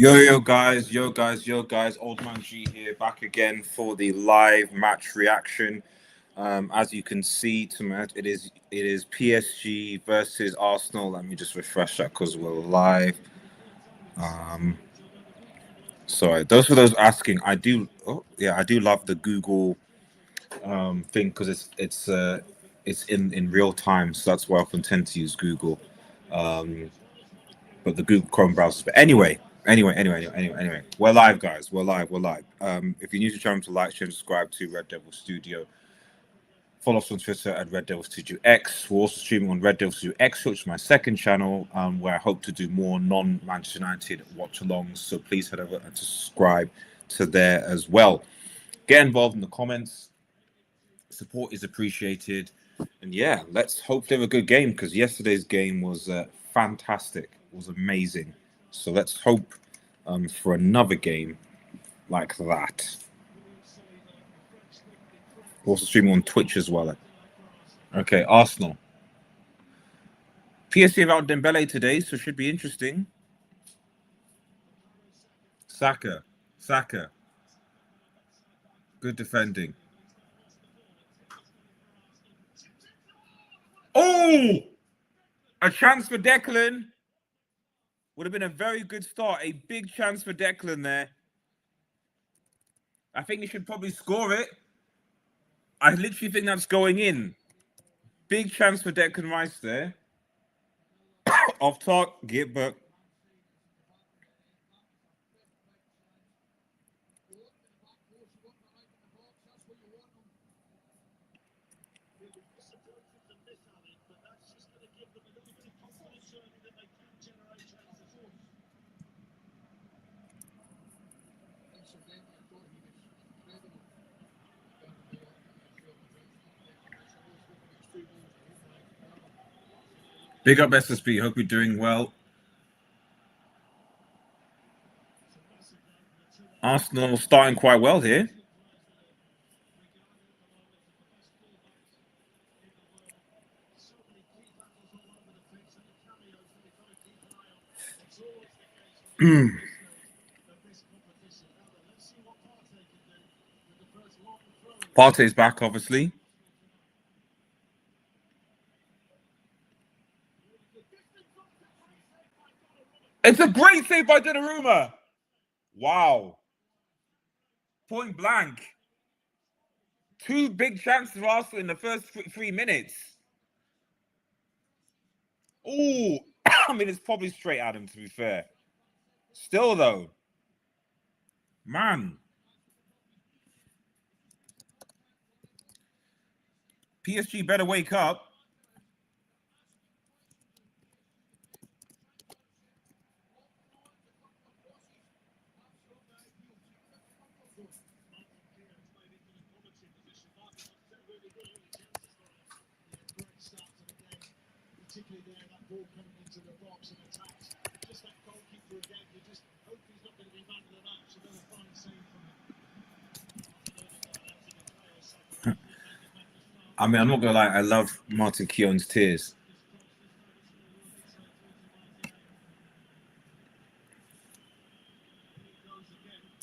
Yo guys, Old Man G here, back again for the live match reaction. As you can see tonight, it is PSG versus Arsenal. Let me just refresh that because we're live. Um, Sorry, those for those asking, I do. Oh yeah, I do love the Google thing because it's in real time, so that's why I often tend to use Google. Um, but the Google Chrome browser. But anyway, we're live, guys. We're live. If you're new to the channel, to like, share, and subscribe to Red Devil Studio. Follow us on Twitter at Red Devil Studio X. We're also streaming on Red Devil Studio X, which is my second channel, where I hope to do more non-Manchester United watch-alongs. So please head over and subscribe to there as well. Get involved in the comments. Support is appreciated. And yeah, let's hope they have a good game, because yesterday's game was fantastic. It was amazing. So let's hope for another game like that. We're also streaming on Twitch as well. Okay, Arsenal. PSG without Dembele today, so it should be interesting. Saka. Good defending. Oh! A chance for Declan. Would have been a very good start. A big chance for Declan there. I think he should probably score it. I literally think that's going in. Big chance for Declan Rice there. Off target, but big up SSB. Hope you're doing well. Arsenal starting quite well here. Partey's back, obviously. It's a great save by Donnarumma. Wow. Point blank. Two big chances for Arsenal in the first 3 minutes. Oh, I mean, it's probably straight at him, to be fair. Still, though. Man. PSG better wake up. I mean, I'm not gonna lie, I love Martin Keown's tears.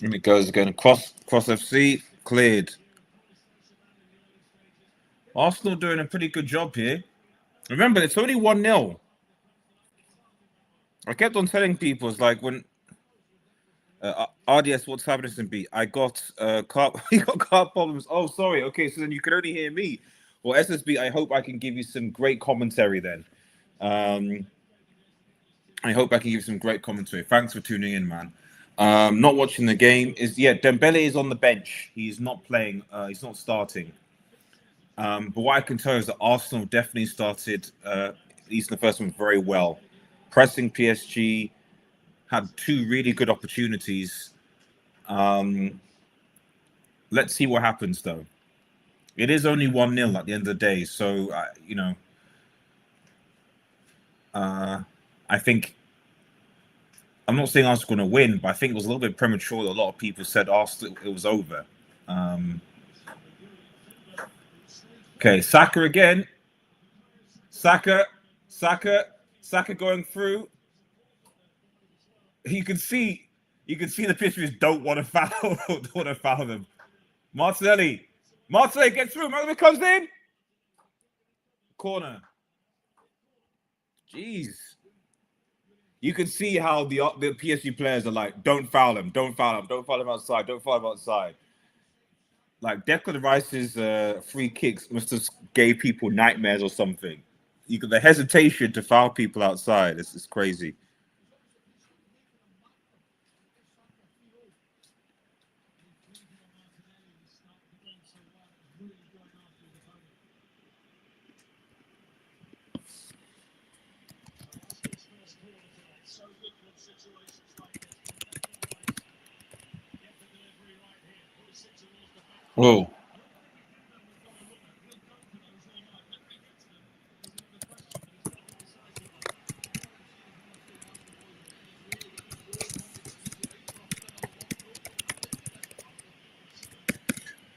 And it goes again. Cross FC, cleared. Arsenal doing a pretty good job here. Remember, it's only 1-0. I kept on telling people, it's like when RDS, what's happening to B? I got car we got car problems. Oh, sorry. Okay, so then you can only hear me. Well, SSB, I hope I can give you some great commentary then. I hope I can give you some great commentary. Thanks for tuning in, man. Not watching the game Dembele is on the bench. He's not playing. He's not starting. But what I can tell you is that Arsenal definitely started, at least in the first one, very well. Pressing PSG, had two really good opportunities. Let's see what happens, though. It is only 1-0 at the end of the day. So, I think, I'm not saying Arsenal going to win, but I think it was a little bit premature. A lot of people said Arsenal, it was over. Okay, Saka again. Saka going through. You can see You can see the pitchers don't want to foul, don't want to foul them. Martinelli gets through. Martinelli comes in. Corner. Jeez. You can see how the PSG players are like, don't foul him, don't foul him, don't foul him outside, don't foul him outside. Like Declan Rice's free kicks must have gave people nightmares or something. You got the hesitation to foul people outside. It's crazy. Whoa.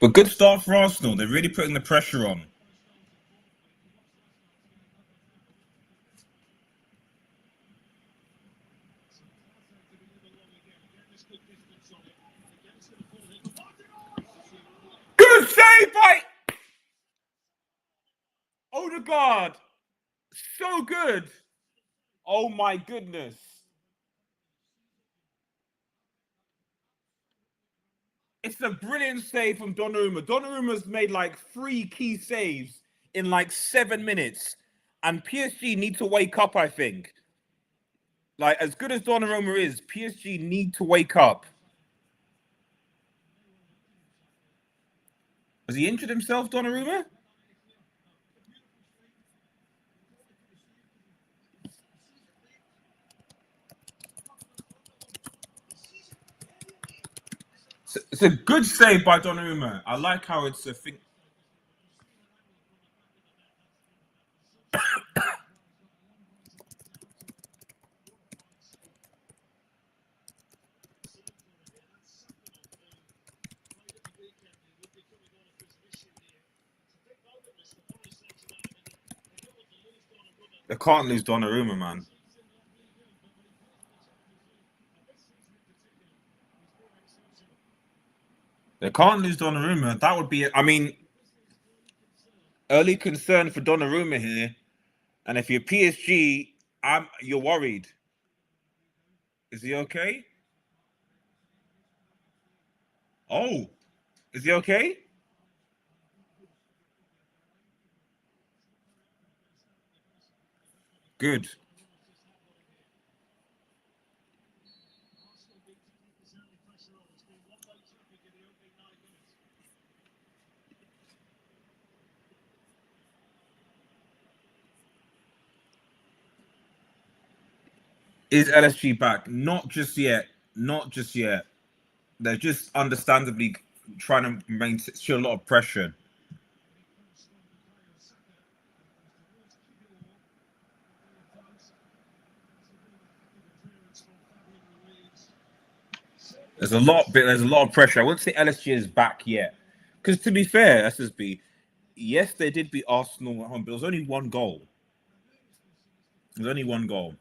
But good start for Arsenal. They're really putting the pressure on. Good save by Odegaard. So good. Oh my goodness. It's a brilliant save from Donnarumma. Donnarumma's made like 3 key saves in like 7 minutes. And PSG need to wake up, I think. Like, as good as Donnarumma is, PSG need to wake up. Has he injured himself, Donnarumma? It's a good save by Donnarumma. I like how it's a thing. They can't lose Donnarumma, man. They can't lose Donnarumma. That would be, I mean, early concern for Donnarumma here. And if you're PSG, you're worried. Is he okay? Oh, is he okay? Good. Is LSG back? Not just yet. Not just yet. They're just understandably trying to maintain show a lot of pressure. There's a lot of pressure. I wouldn't say LSG is back yet. Because to be fair, SSB, yes, they did beat Arsenal at home, but it was only 1 goal. There's only 1 goal.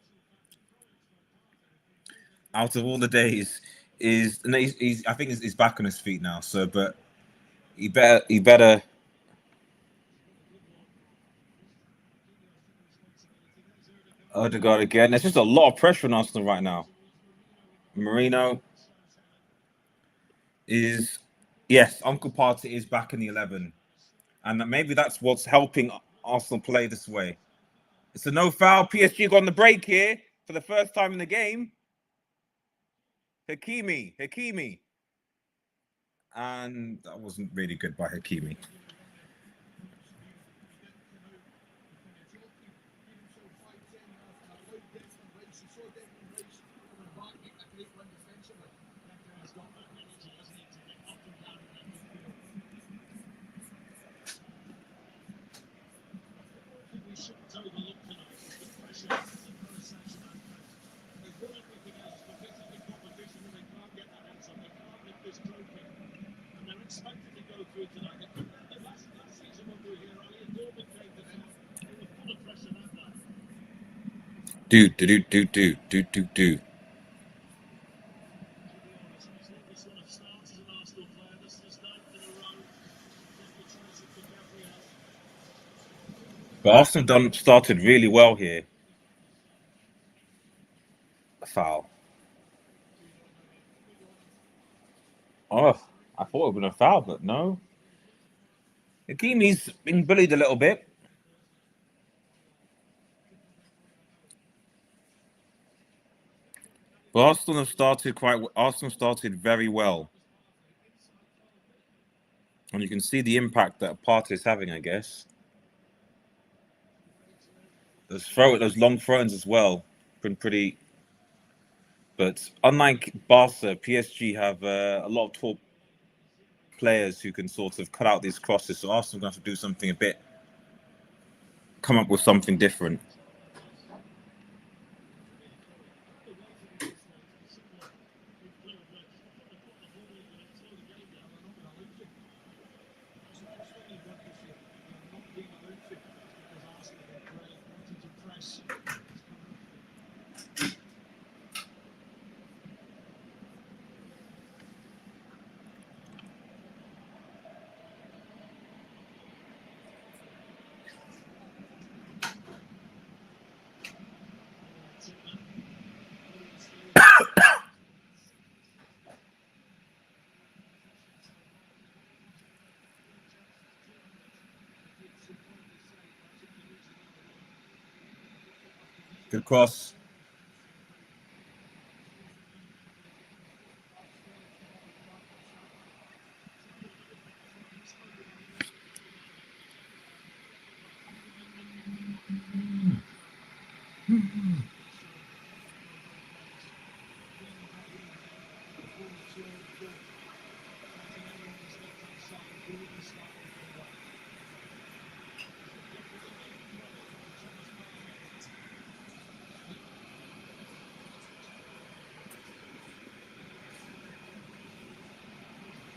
Out of all the days, I think he's back on his feet now. So, but he better. Odegaard again. There's just a lot of pressure on Arsenal right now. Merino is, yes, Uncle Party is back in the 11, and maybe that's what's helping Arsenal play this way. It's a no foul. PSG got on the break here for the first time in the game. Hakimi. And that wasn't really good by Hakimi. Do. But Arsenal started really well here. A foul. Oh, I thought it would have been a foul, but no. Hakimi's been bullied a little bit. But Arsenal started very well. And you can see the impact that Partey is having, I guess. Those long throws as well. Been pretty. But unlike Barca, PSG have a lot of top players who can sort of cut out these crosses. So Arsenal going to have to do something come up with something different. Good cross.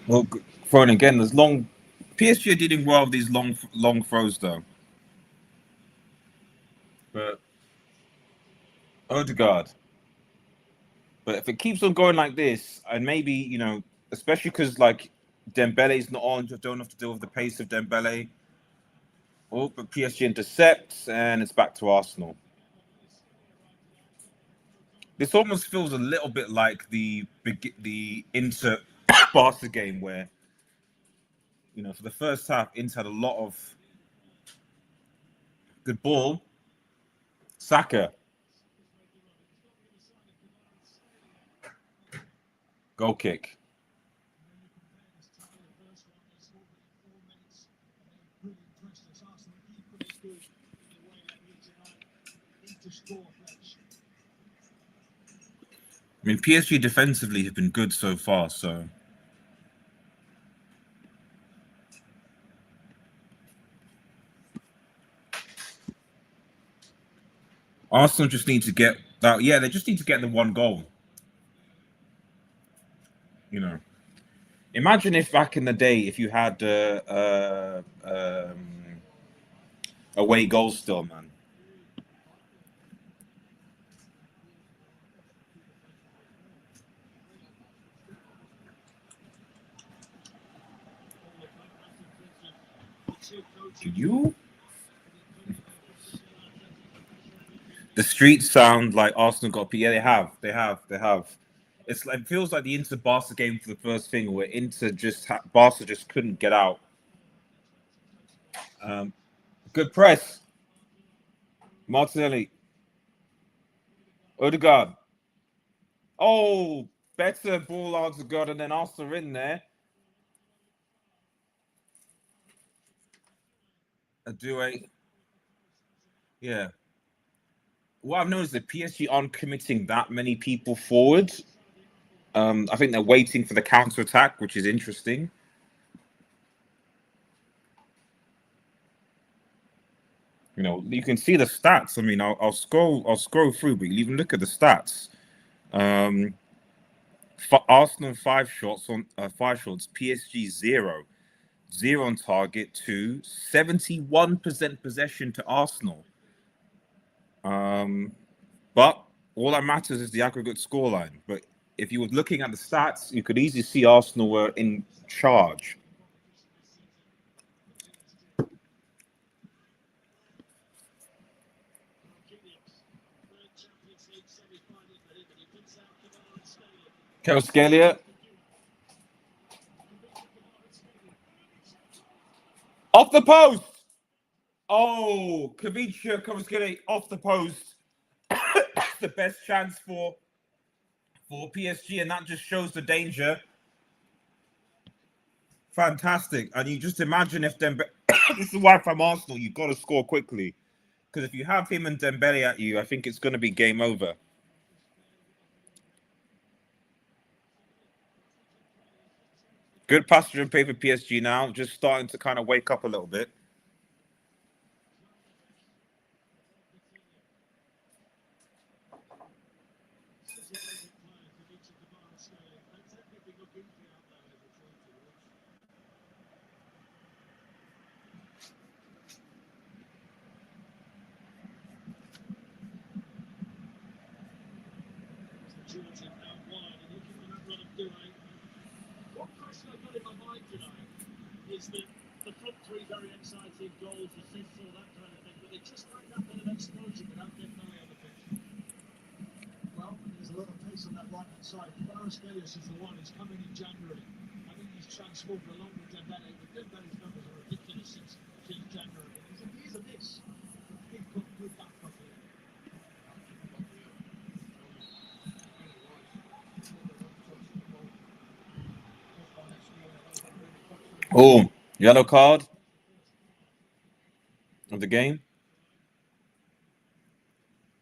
Well, thrown again. There's long. PSG are dealing well with these long throws though. But Odegaard. But if it keeps on going like this, and maybe especially because like Dembele's not on, just don't have to deal with the pace of Dembele. Oh, but PSG intercepts, and it's back to Arsenal. This almost feels a little bit like the Inter Barca game where, for the first half, Inter had a lot of good ball. Saka. Goal kick. I mean, PSG defensively have been good so far, so. Arsenal just need to get that. Yeah, they just need to get the one goal. Imagine if back in the day, if you had away goals still, man. You? The streets sound like Arsenal got. Yeah, they have. It's like, it feels like the Inter Barca game for the first thing, where Barca just couldn't get out. Good press. Martinelli. Odegaard. Oh, better ball out to God, and then Arsenal in there. A duet. Yeah. What I've noticed is that PSG aren't committing that many people forward. I think they're waiting for the counter attack, which is interesting. You can see the stats. I mean, I'll scroll through, but you even look at the stats. Arsenal 5 shots, PSG 0 on target to 71% possession to Arsenal. But all that matters is the aggregate scoreline. But if you were looking at the stats, you could easily see Arsenal were in charge. Kvaratskhelia. Off the post. Oh, khvicha Kvaratskhelia off the post. The best chance for PSG, and that just shows the danger. Fantastic. And you just imagine if Dembele... This is why from Arsenal, you've got to score quickly. Because if you have him and Dembele at you, I think it's going to be game over. Good passenger and pay for PSG now. Just starting to kind of wake up a little bit. Is that the front three very exciting goals, assists, all that kind of thing, but they just lack that bit of explosion without dembele on the pitch. Well, there's a lot of pace on that right-hand side. Kvaratskhelia is the one who's coming in January. I think he's transformed along with Dembele, but Dembele's numbers are ridiculous since January. He's a miss. He's got good back up here. Oh, yellow card of the game.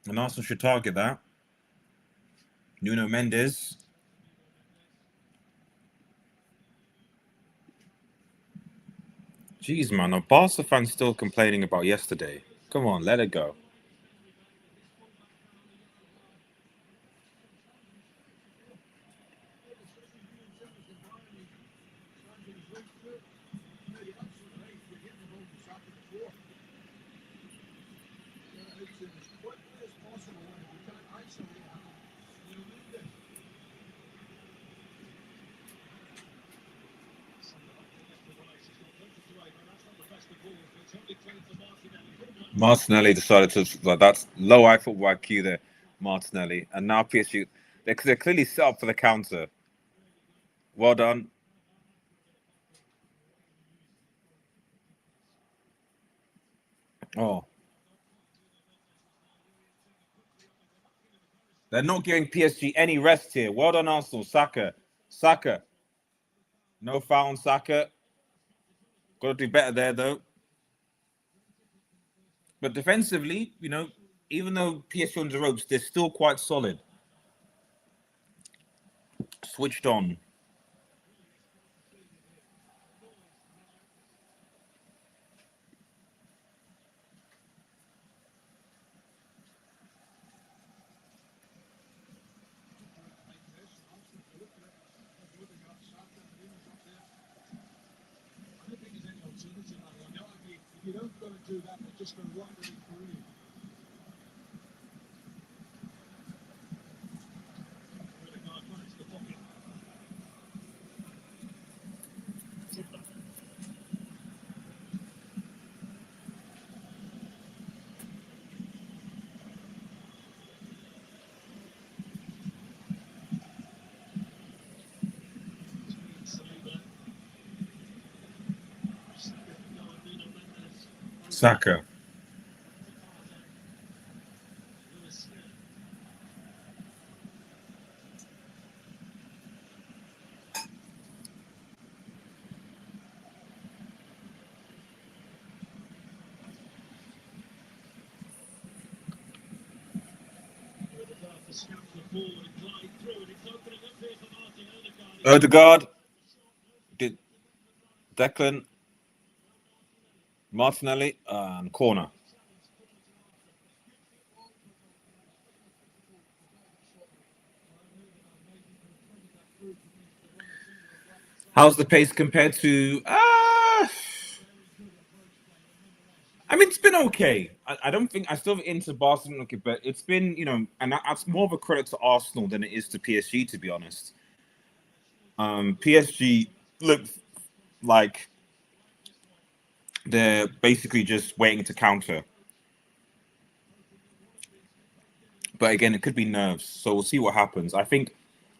And Arsenal should target that. Nuno Mendes. Jeez, man. Are Barca fans still complaining about yesterday? Come on, let it go. Martinelli decided to, like, that's low football IQ there, Martinelli. And now PSG, they're clearly set up for the counter. Well done. Oh. They're not giving PSG any rest here. Well done, Arsenal. Saka. Saka. No foul on Saka. Got to do better there, though. But defensively, you know, even though PSG on the ropes, they're still quite solid. Switched on. If you don't go and do that, they're just going to run really through you. Odegaard finds the pocket. Saka. Odegaard. Declan. Martinelli. And corner. How's the pace compared to... I mean, it's been okay. I don't think... I still have into Barcelona, okay, but it's been, you know... And that's more of a credit to Arsenal than it is to PSG, to be honest. PSG look like they're basically just waiting to counter. But again, it could be nerves. So we'll see what happens. I think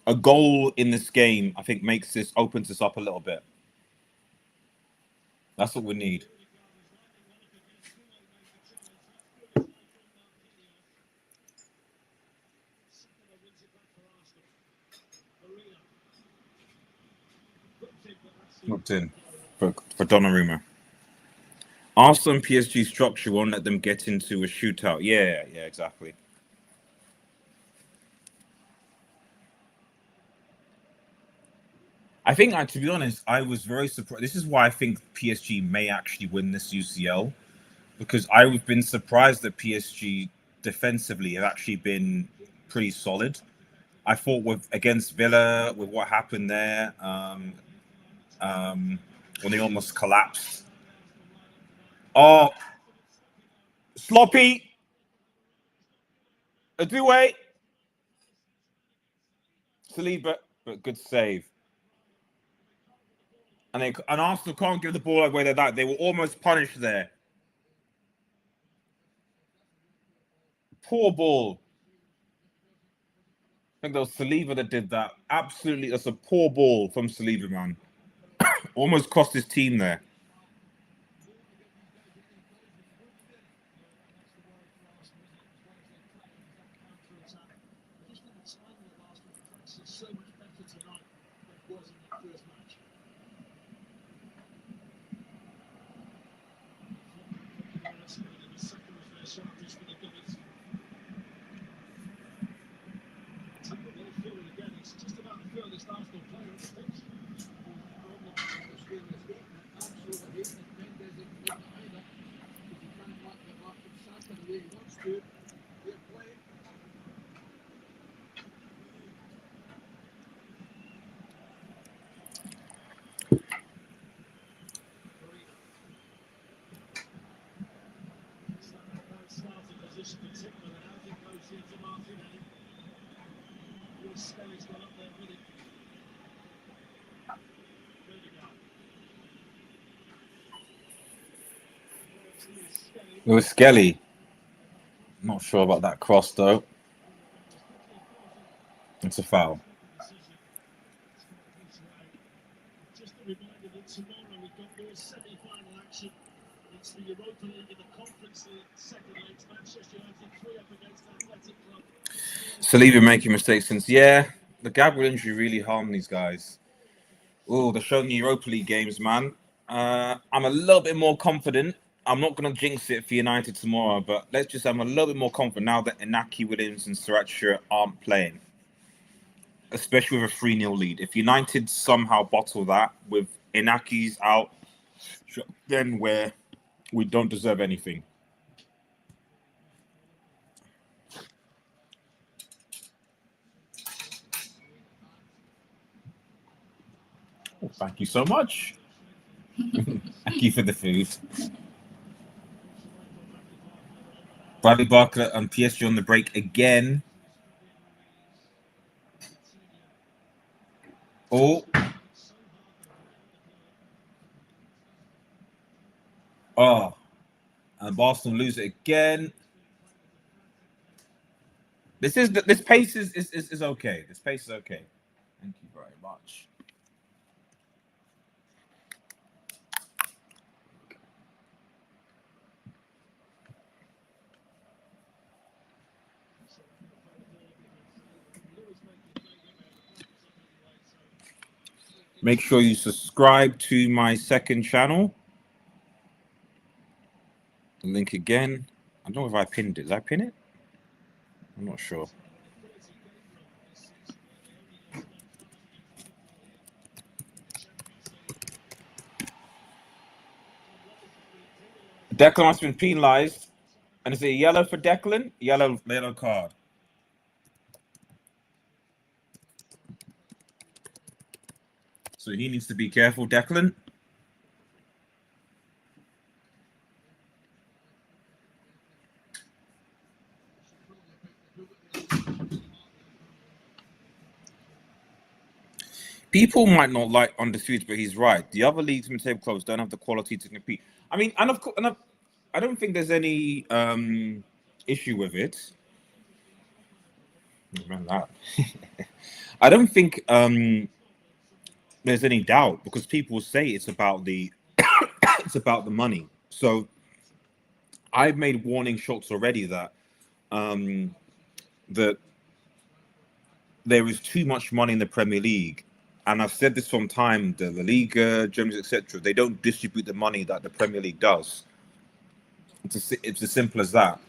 a goal in this game, I think, opens this up a little bit. That's what we need. Looked in for Donnarumma. Arsenal and PSG structure won't let them get into a shootout. Yeah, exactly. I think, to be honest, I was very surprised. This is why I think PSG may actually win this UCL, because I've been surprised that PSG defensively have actually been pretty solid. I thought against Villa, with what happened there, when they almost collapsed. Oh, sloppy. Adoué. Saliba, but good save. And Arsenal can't give the ball away like that. They were almost punished there. Poor ball. I think that was Saliba that did that. Absolutely, that's a poor ball from Saliba, man. Almost cost his team there. It was Skelly. Not sure about that cross, though. It's a foul. Just a reminder that tomorrow we've got more semi-final action. It's the Europa League and the Conference League second legs. Manchester United 3 up against Athletic Club. Saliba making mistakes since, the Gabriel injury really harmed these guys. Oh, they're showing the Europa League games, man. I'm a little bit more confident. I'm not going to jinx it for United tomorrow, but I'm a little bit more confident now that Inaki Williams and Sriracha aren't playing, especially with a 3-0 lead. If United somehow bottle that with Inaki's out, then we don't deserve anything. Oh, thank you so much. Thank you for the food. Bradley Barker and PSG on the break again. Oh. Oh. And Barcelona lose it again. This pace is okay. This pace is okay. Thank you very much. Make sure you subscribe to my second channel. The link again. I don't know if I pinned it. Did I pin it? I'm not sure. Declan has been penalized. And is it a yellow for Declan? Yellow card. So he needs to be careful, Declan. People might not like Undisputed, but he's right. The other leagues and table clubs don't have the quality to compete. I mean, and of course, I don't think there's any issue with it. Man, that. I don't think there's any doubt, because people say it's about the it's about the money. So I've made warning shots already that that there is too much money in the Premier League, and I've said this from time. The La Liga, Germany, etc. They don't distribute the money that the Premier League does. It's as simple as that.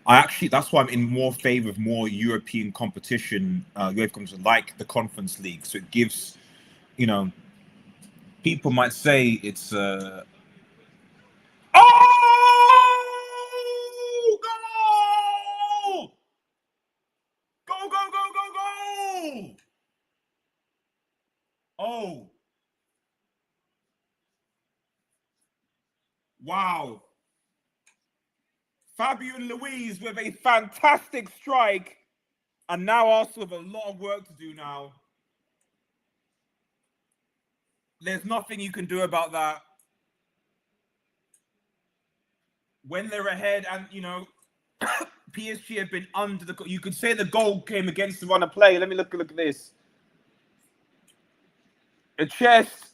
That's why I'm in more favor of more European competition, UEFA competition, like the Conference League. So it gives, you know, people might say it's oh, go! Go, go, go, go, go! Oh, wow. Fabian Luiz with a fantastic strike. And now Arsenal have a lot of work to do now. There's nothing you can do about that. When they're ahead, and PSG have been under the. You could say the goal came against the run of play. Let me look at this. A chest.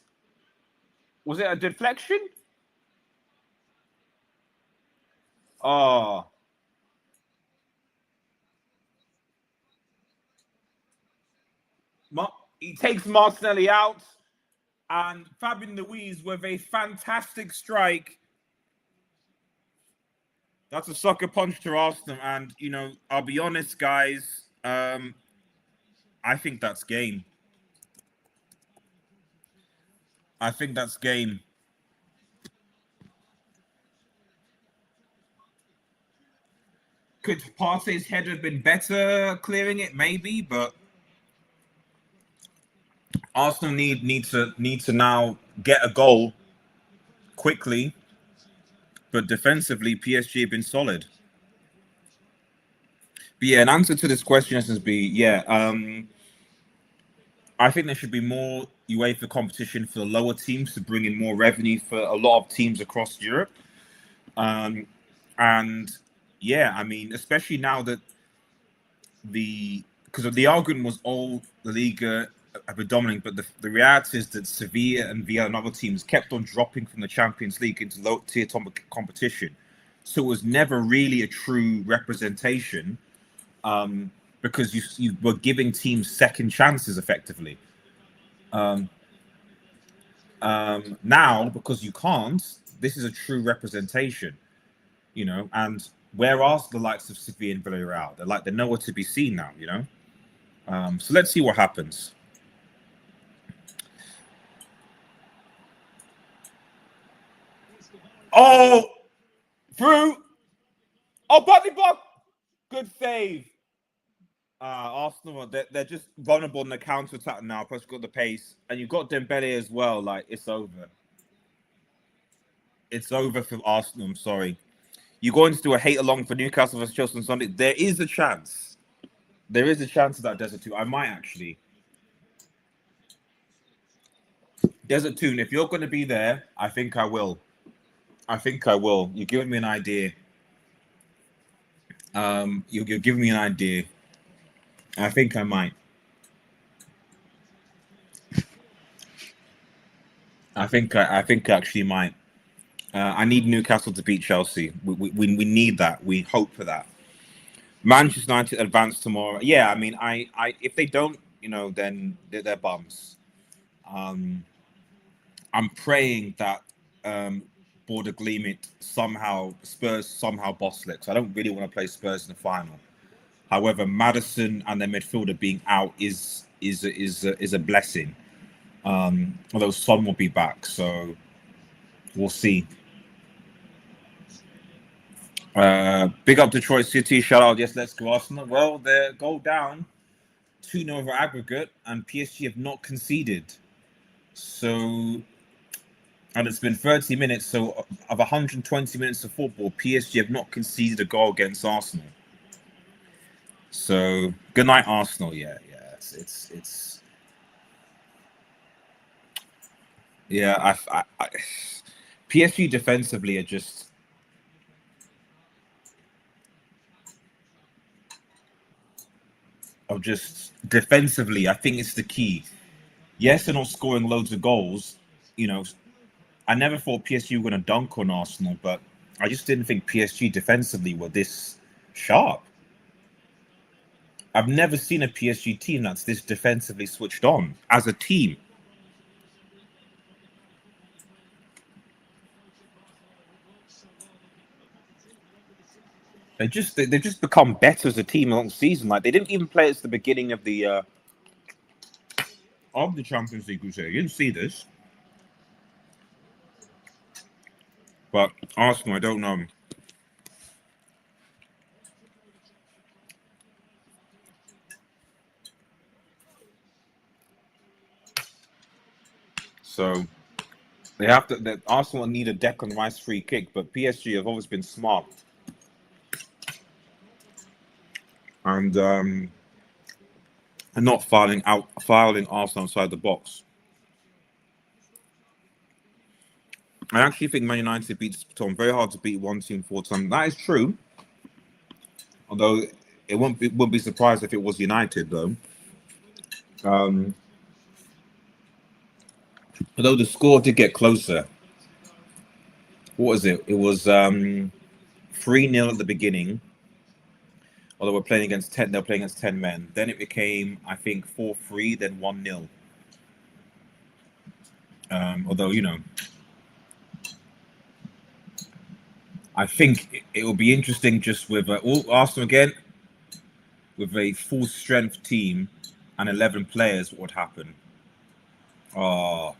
Was it a deflection? Oh. He takes Martinelli out, and Fabian Luiz with a fantastic strike. That's a sucker punch to Arsenal, and I'll be honest, guys. I think that's game. I think that's game. Could Partey's head have been better clearing it? Maybe, but Arsenal need to now get a goal quickly. But defensively, PSG have been solid. But yeah, an answer to this question is I think there should be more UEFA competition for the lower teams to bring in more revenue for a lot of teams across Europe. And yeah, I mean, especially now that because the argument was all the Liga have been dominant, but the reality is that Sevilla and Villarreal and other teams kept on dropping from the Champions League into low tier competition. So it was never really a true representation, because you were giving teams second chances effectively. Now, because you can't, this is a true representation, and where are the likes of Sevilla and Villarreal? They're nowhere to be seen now, So let's see what happens. Oh, through. Oh, Buddy Bob. Good save. Arsenal, they're just vulnerable in the counter attack now. Plus, got the pace, and you've got Dembele as well. Like, it's over. It's over for Arsenal. I'm sorry. You're going to do a hate along for Newcastle versus Chelsea on Sunday. There is a chance. There is a chance of that, Desert 2. I might actually. Desert 2, if you're going to be there, I think I will. I think I will. You're giving me an idea. You're giving me an idea. I think I might. I think I actually might. I need Newcastle to beat Chelsea. We need that. We hope for that. Manchester United advance tomorrow. Yeah, I mean, I if they don't, then they're bums. I'm praying that Border Gleamit Spurs somehow boss it. I don't really want to play Spurs in the final. However, Maddison and their midfielder being out is a blessing. Although Son will be back, so we'll see. Big up Detroit City. Shout out, yes, let's go Arsenal. Well, they're goal down 2-0 over aggregate, and PSG have not conceded. So, and it's been 30 minutes. So, of 120 minutes of football, PSG have not conceded a goal against Arsenal. So, good night, Arsenal. Yeah. It's. Yeah, PSG defensively are just. of just defensively. I think it's the key. Yes, they're not scoring loads of goals. You know, I never thought PSG were going to dunk on Arsenal, but I just didn't think PSG defensively were this sharp. I've never seen a PSG team that's this defensively switched on as a team. They've just become better as a team along the season. Like, they didn't even play at the beginning of the Champions League. You didn't see this, but Arsenal, I don't know. So they have to. Arsenal need a Declan Rice free kick, but PSG have always been smart, and not fouling Arsenal outside the box. I actually think Man United beats Tom. Very hard to beat one team 4 times. That is true. Although it wouldn't be surprised if it was United though. Although the score did get closer. What was it? It was 3-0 at the beginning. Although they're playing against 10 men. Then it became, I think, 4-3, then 1-0. Although, you know, I think it will be interesting just with Arsenal again, with a full strength team and 11 players, what would happen? Oh.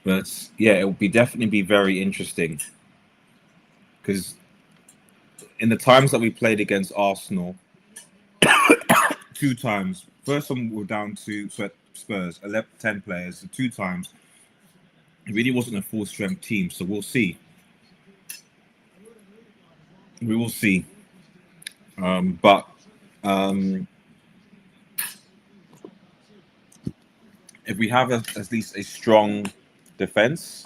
But yeah, it will definitely be very interesting, because in the times that we played against Arsenal, 2 times. First one we were down to Spurs, 10 players, and 2 times it really wasn't a full strength team. So we'll see. We will see. But if we have at least a strong defense,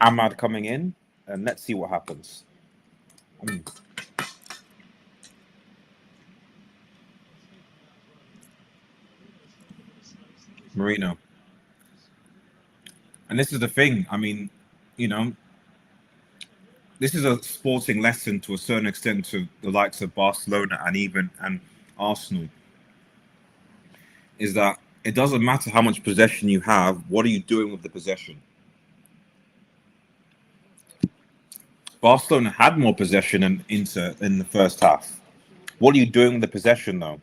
Ahmad coming in, and let's see what happens. Merino. And this is the thing. I mean, you know, this is a sporting lesson to a certain extent to the likes of Barcelona and Arsenal. Is that it doesn't matter how much possession you have. What are you doing with the possession? Barcelona had more possession than Inter in the first half. What are you doing with the possession, though?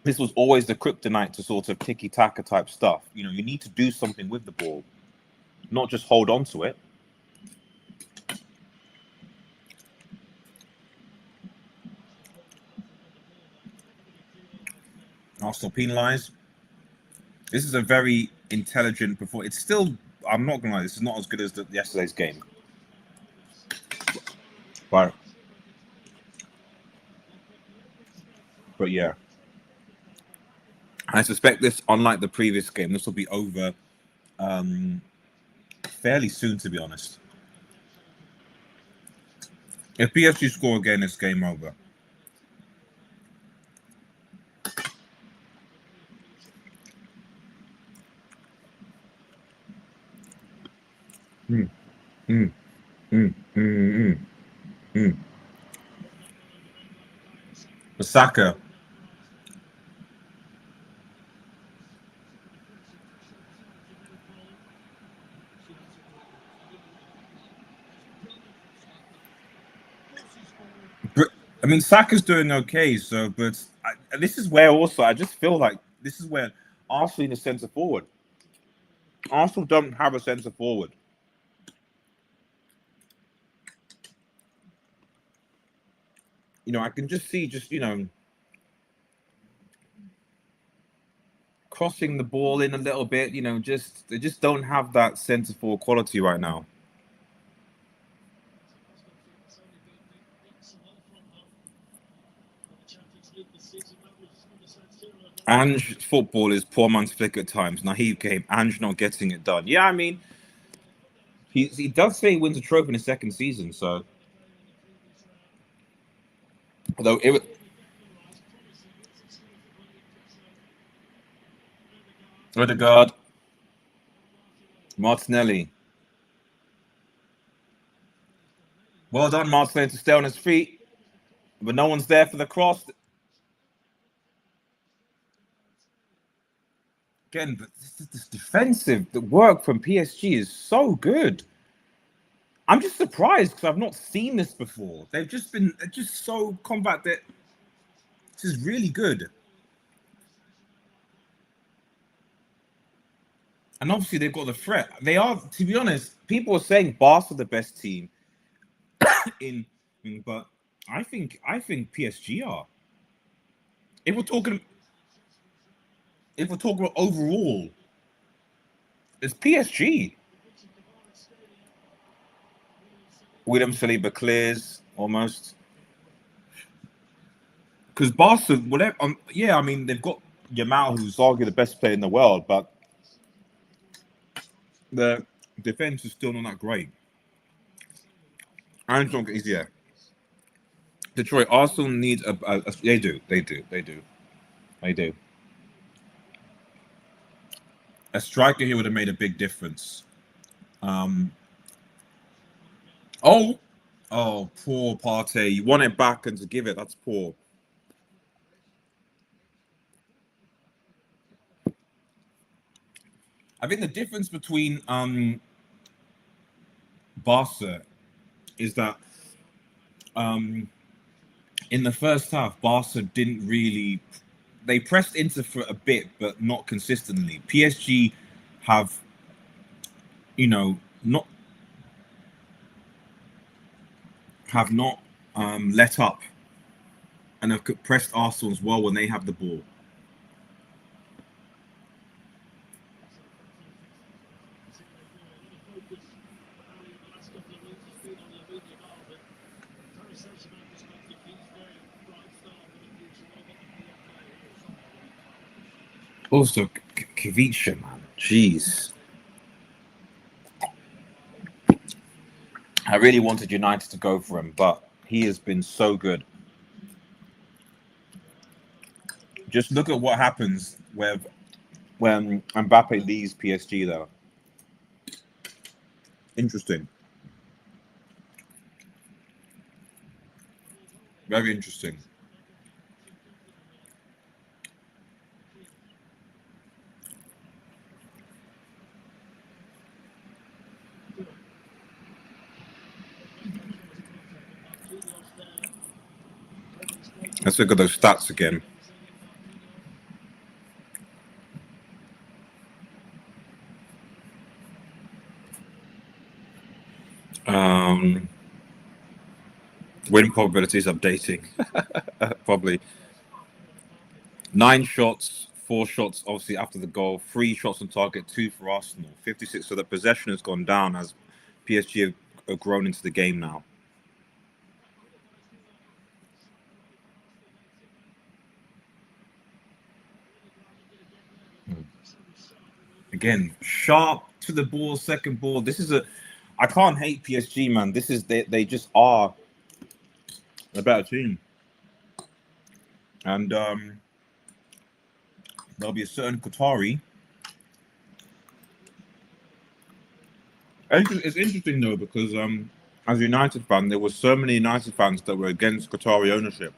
This was always the kryptonite to sort of tiki-taka type stuff. You know, you need to do something with the ball, not just hold on to it. Arsenal penalised. This is a very intelligent performance. It's still, I'm not going to lie, this is not as good as yesterday's game. But yeah. I suspect this, unlike the previous game, this will be over fairly soon, to be honest. If PSG score again, it's game over. Saka. I mean, Saka's doing okay, so, but this is where also I just feel like this is where Arsenal need a centre forward. Arsenal don't have a centre forward. You know, I can just see, you know, crossing the ball in a little bit. You know, they just don't have that centre forward quality right now. Ange football is poor man's flick at times. Naive game. Ange not getting it done. Yeah, I mean, He does say he wins a trophy in his second season, so although it was Odegaard, Martinelli. Well done, Martinelli, to stay on his feet, but no one's there for the cross. Again, this defensive, the work from PSG is so good. I'm just surprised because I've not seen this before. They're just so combat that this is really good. And obviously they've got the threat. They are, to be honest, people are saying Barca are the best team but I think PSG are. If we're talking about overall, it's PSG. William Saliba clears almost. Because Barca, whatever, yeah, I mean, they've got Yamal, who's arguably the best player in the world, but the defense is still not that great. And it's not easier. Detroit, Arsenal needs they do. A striker here would have made a big difference. Oh, poor Partey. You want it back and to give it, that's poor. I think the difference between Barca is that in the first half, Barca didn't really. They pressed into for a bit, but not consistently. PSG have, not let up, and have pressed Arsenal as well when they have the ball. Also, khvicha, man, jeez. I really wanted United to go for him, but he has been so good. Just look at what happens when Mbappe leaves PSG, though. Interesting. Very interesting. Let's look at those stats again. Win probability is updating. Probably 9 shots, 4 shots obviously after the goal, 3 shots on target, 2 for Arsenal, 56. So the possession has gone down as PSG have grown into the game now. Again, sharp to the ball, second ball. This is I can't hate PSG, man. This is they just are a better team. And there'll be a certain Qatari. It's interesting though because as a United fan, there were so many United fans that were against Qatari ownership.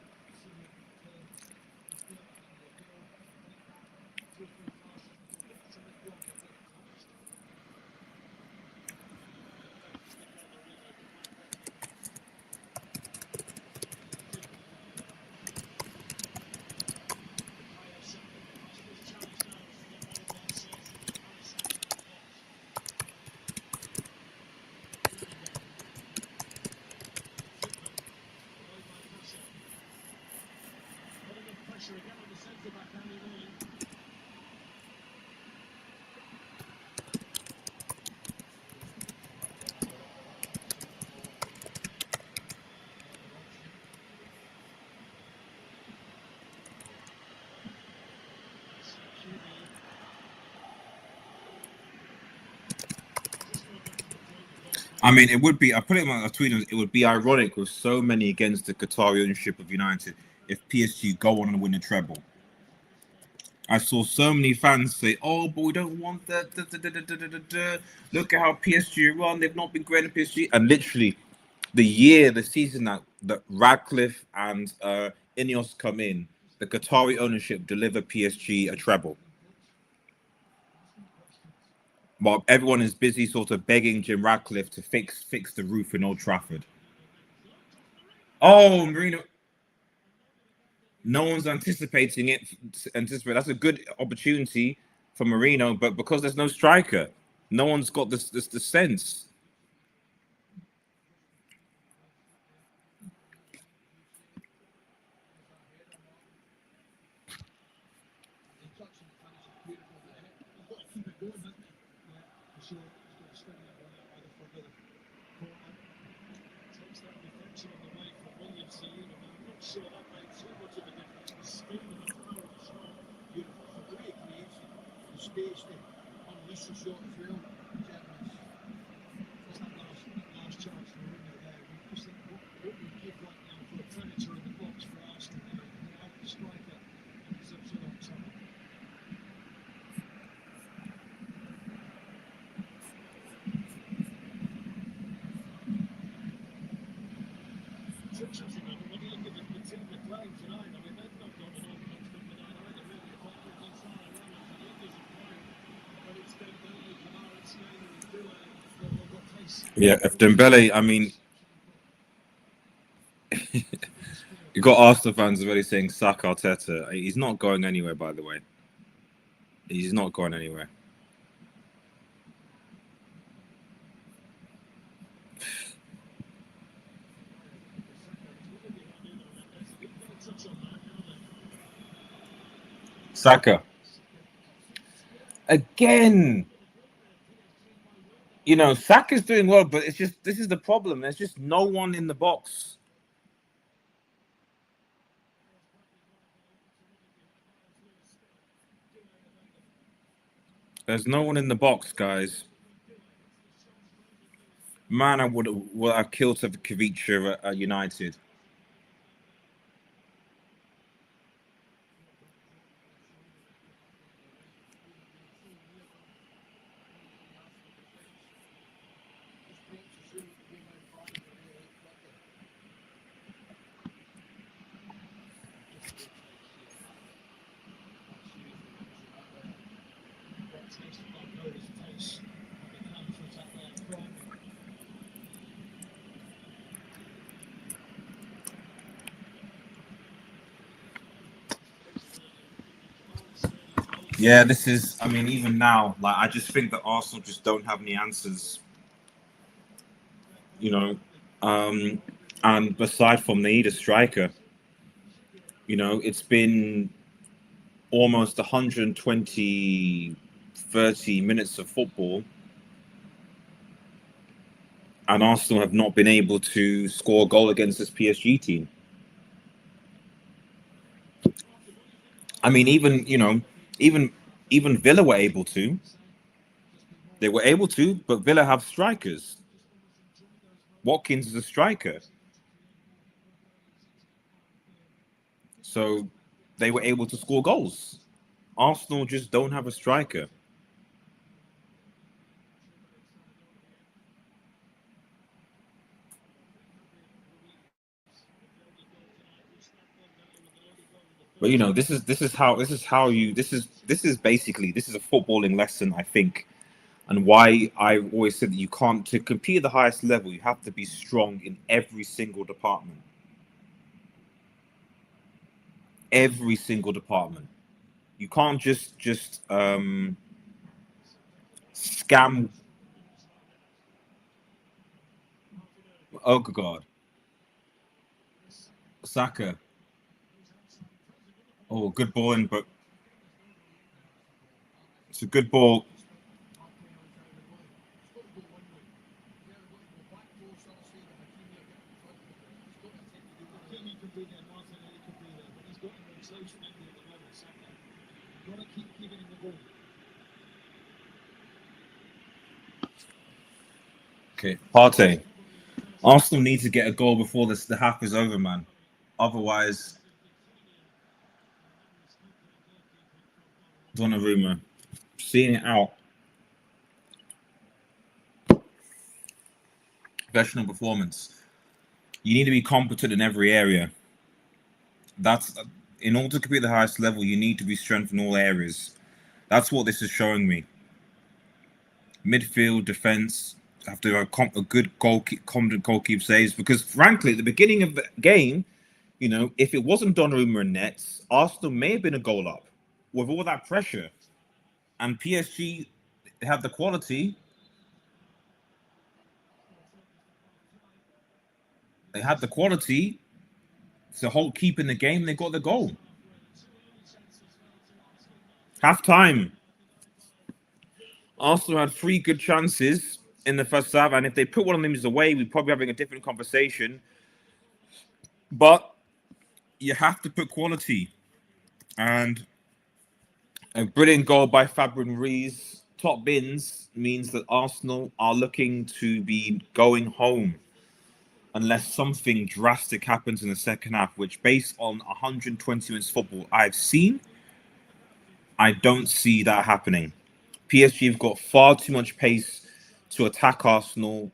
I mean, it would be. I put it on a tweet. It would be ironic with so many against the Qatari ownership of United if PSG go on and win a treble. I saw so many fans say, "Oh, but we don't want that." Look at how PSG run. They've not been great in PSG. And literally, the season that Radcliffe and Ineos come in, the Qatari ownership deliver PSG a treble. While everyone is busy sort of begging Jim Radcliffe to fix the roof in Old Trafford. Oh, Merino. No one's anticipating it. That's a good opportunity for Merino, but because there's no striker, no one's got this the sense. Yeah, if Dembele, I mean, you got Arsenal fans already saying saka Arteta. He's not going anywhere, by the way. He's not going anywhere. Saka. Again. You know, Saka's doing well, but it's just this is the problem. There's just no one in the box. There's no one in the box, guys. Man, I would have killed for khvicha at United. Yeah, this is. I mean, even now, like I just think that Arsenal just don't have any answers. You know, and aside from they need a striker. You know, it's been almost 120, 30 minutes of football, and Arsenal have not been able to score a goal against this PSG team. I mean, even Villa were able to. They were able to, but Villa have strikers. Watkins is a striker. So they were able to score goals. Arsenal just don't have a striker. But you know, this is basically a footballing lesson, I think, and why I always said that you can't to compete at the highest level, you have to be strong in every single department. Every single department. You can't just scam Odegaard, Saka. Oh, good ball in, but it's a good ball. Okay, Partey. Arsenal need to get a goal before the half is over, man. Otherwise, Donnarumma, seeing it out. Professional performance. You need to be competent in every area. That's in order to compete at the highest level. You need to be strengthened in all areas. That's what this is showing me. Midfield, defense have to have a good competent goalkeeper saves. Because frankly, at the beginning of the game, you know, if it wasn't Donnarumma and nets, Arsenal may have been a goal up with all that pressure. And PSG had the quality. They had the quality to hold keep in the game. They got the goal. Half time. Arsenal had 3 good chances in the first half, and if they put one of them away, we'd probably be having a different conversation. But you have to put quality, and a brilliant goal by Fabian Ruiz, top bins, means that Arsenal are looking to be going home unless something drastic happens in the second half, which based on 120 minutes football I've seen, I don't see that happening. PSG have got far too much pace to attack Arsenal.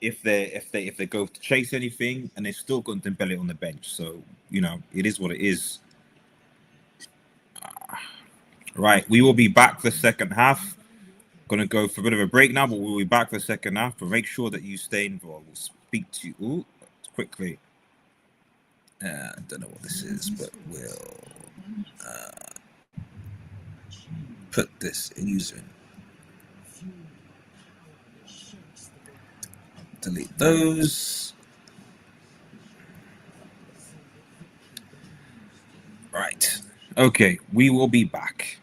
If they go to chase anything, and they've still got Dembele on the bench, so you know it is what it is. Right, we will be back for the second half. Gonna go for a bit of a break now, but we'll be back for the second half. But make sure that you stay involved. We'll speak to you quickly. I don't know what this is, but we'll put this in user. Delete those. Right. Okay, we will be back.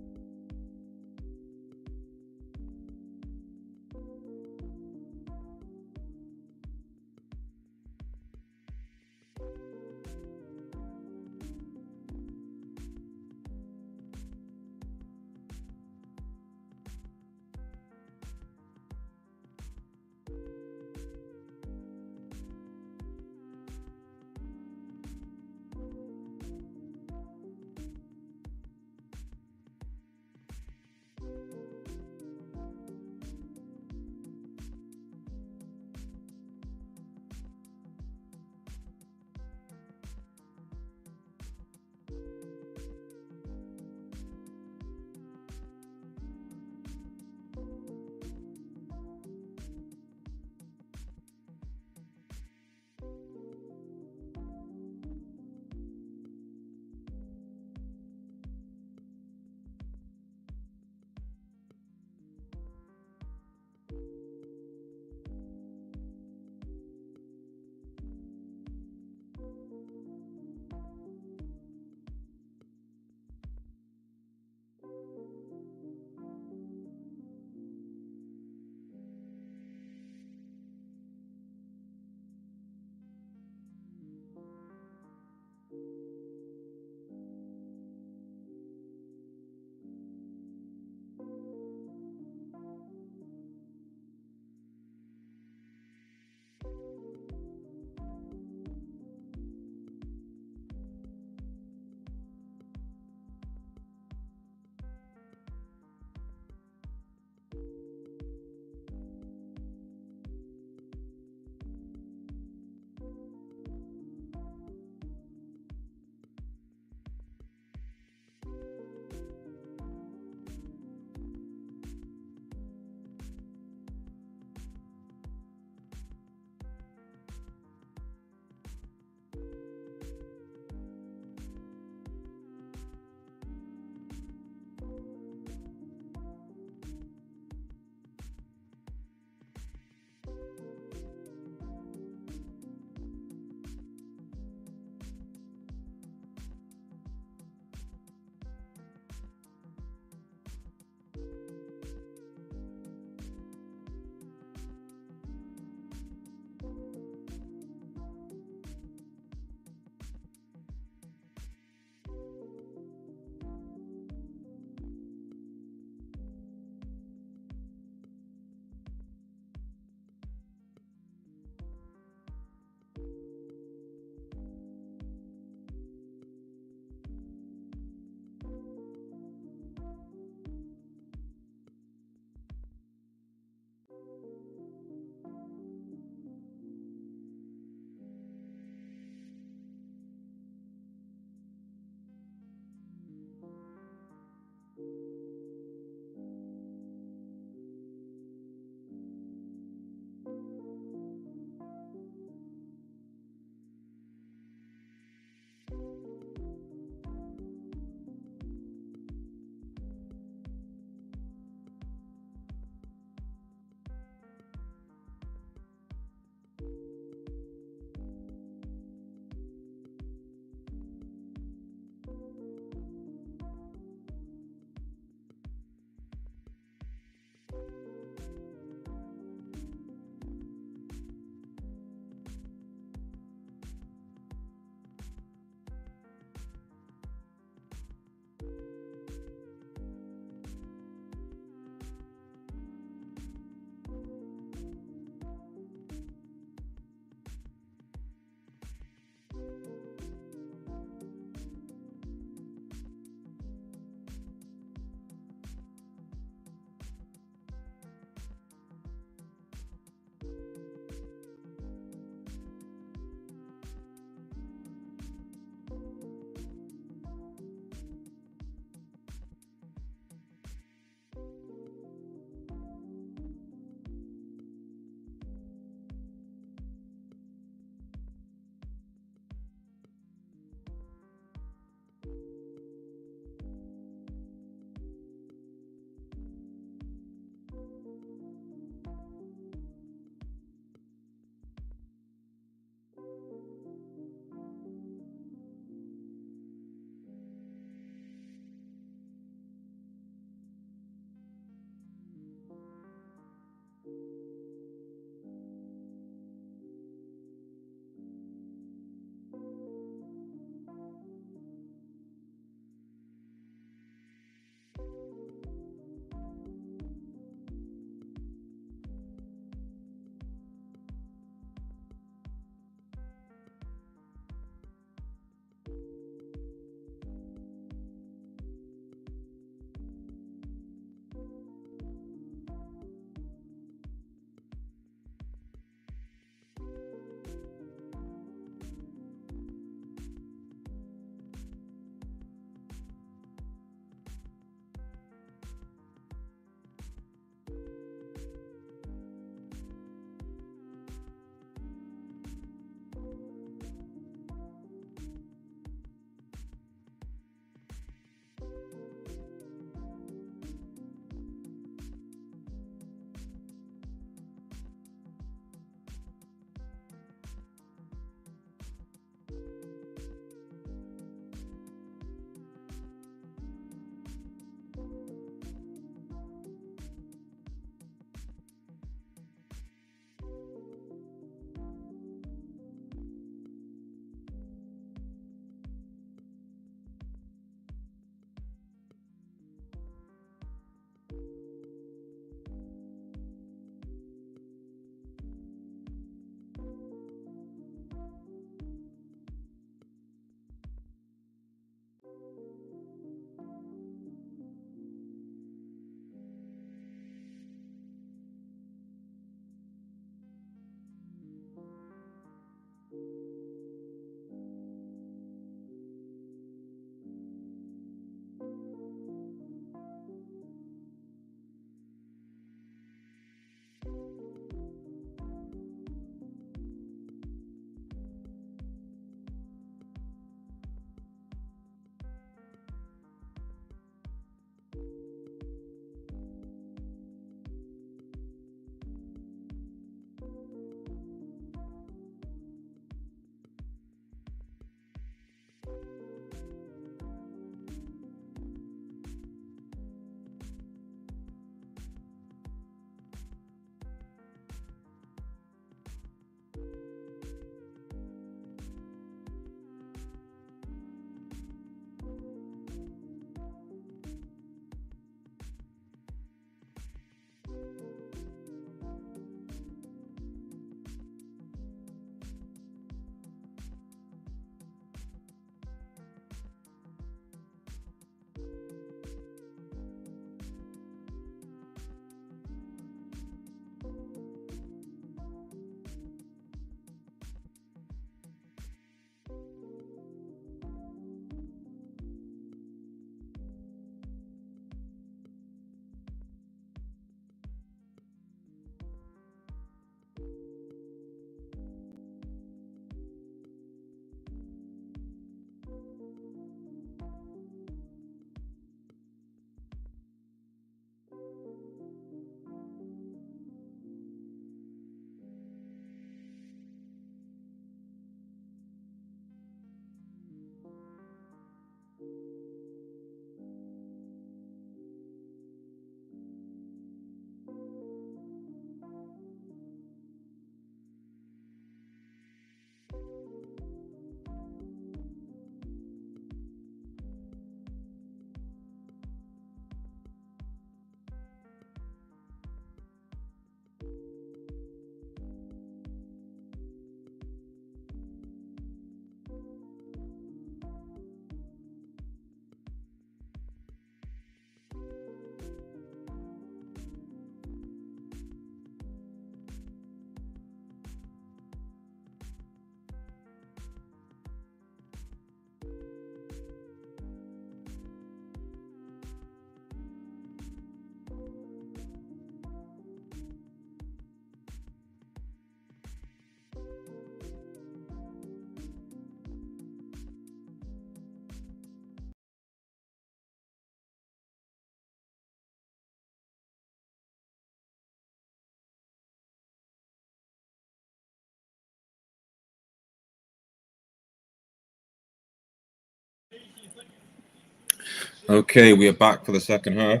Okay, we are back for the second half.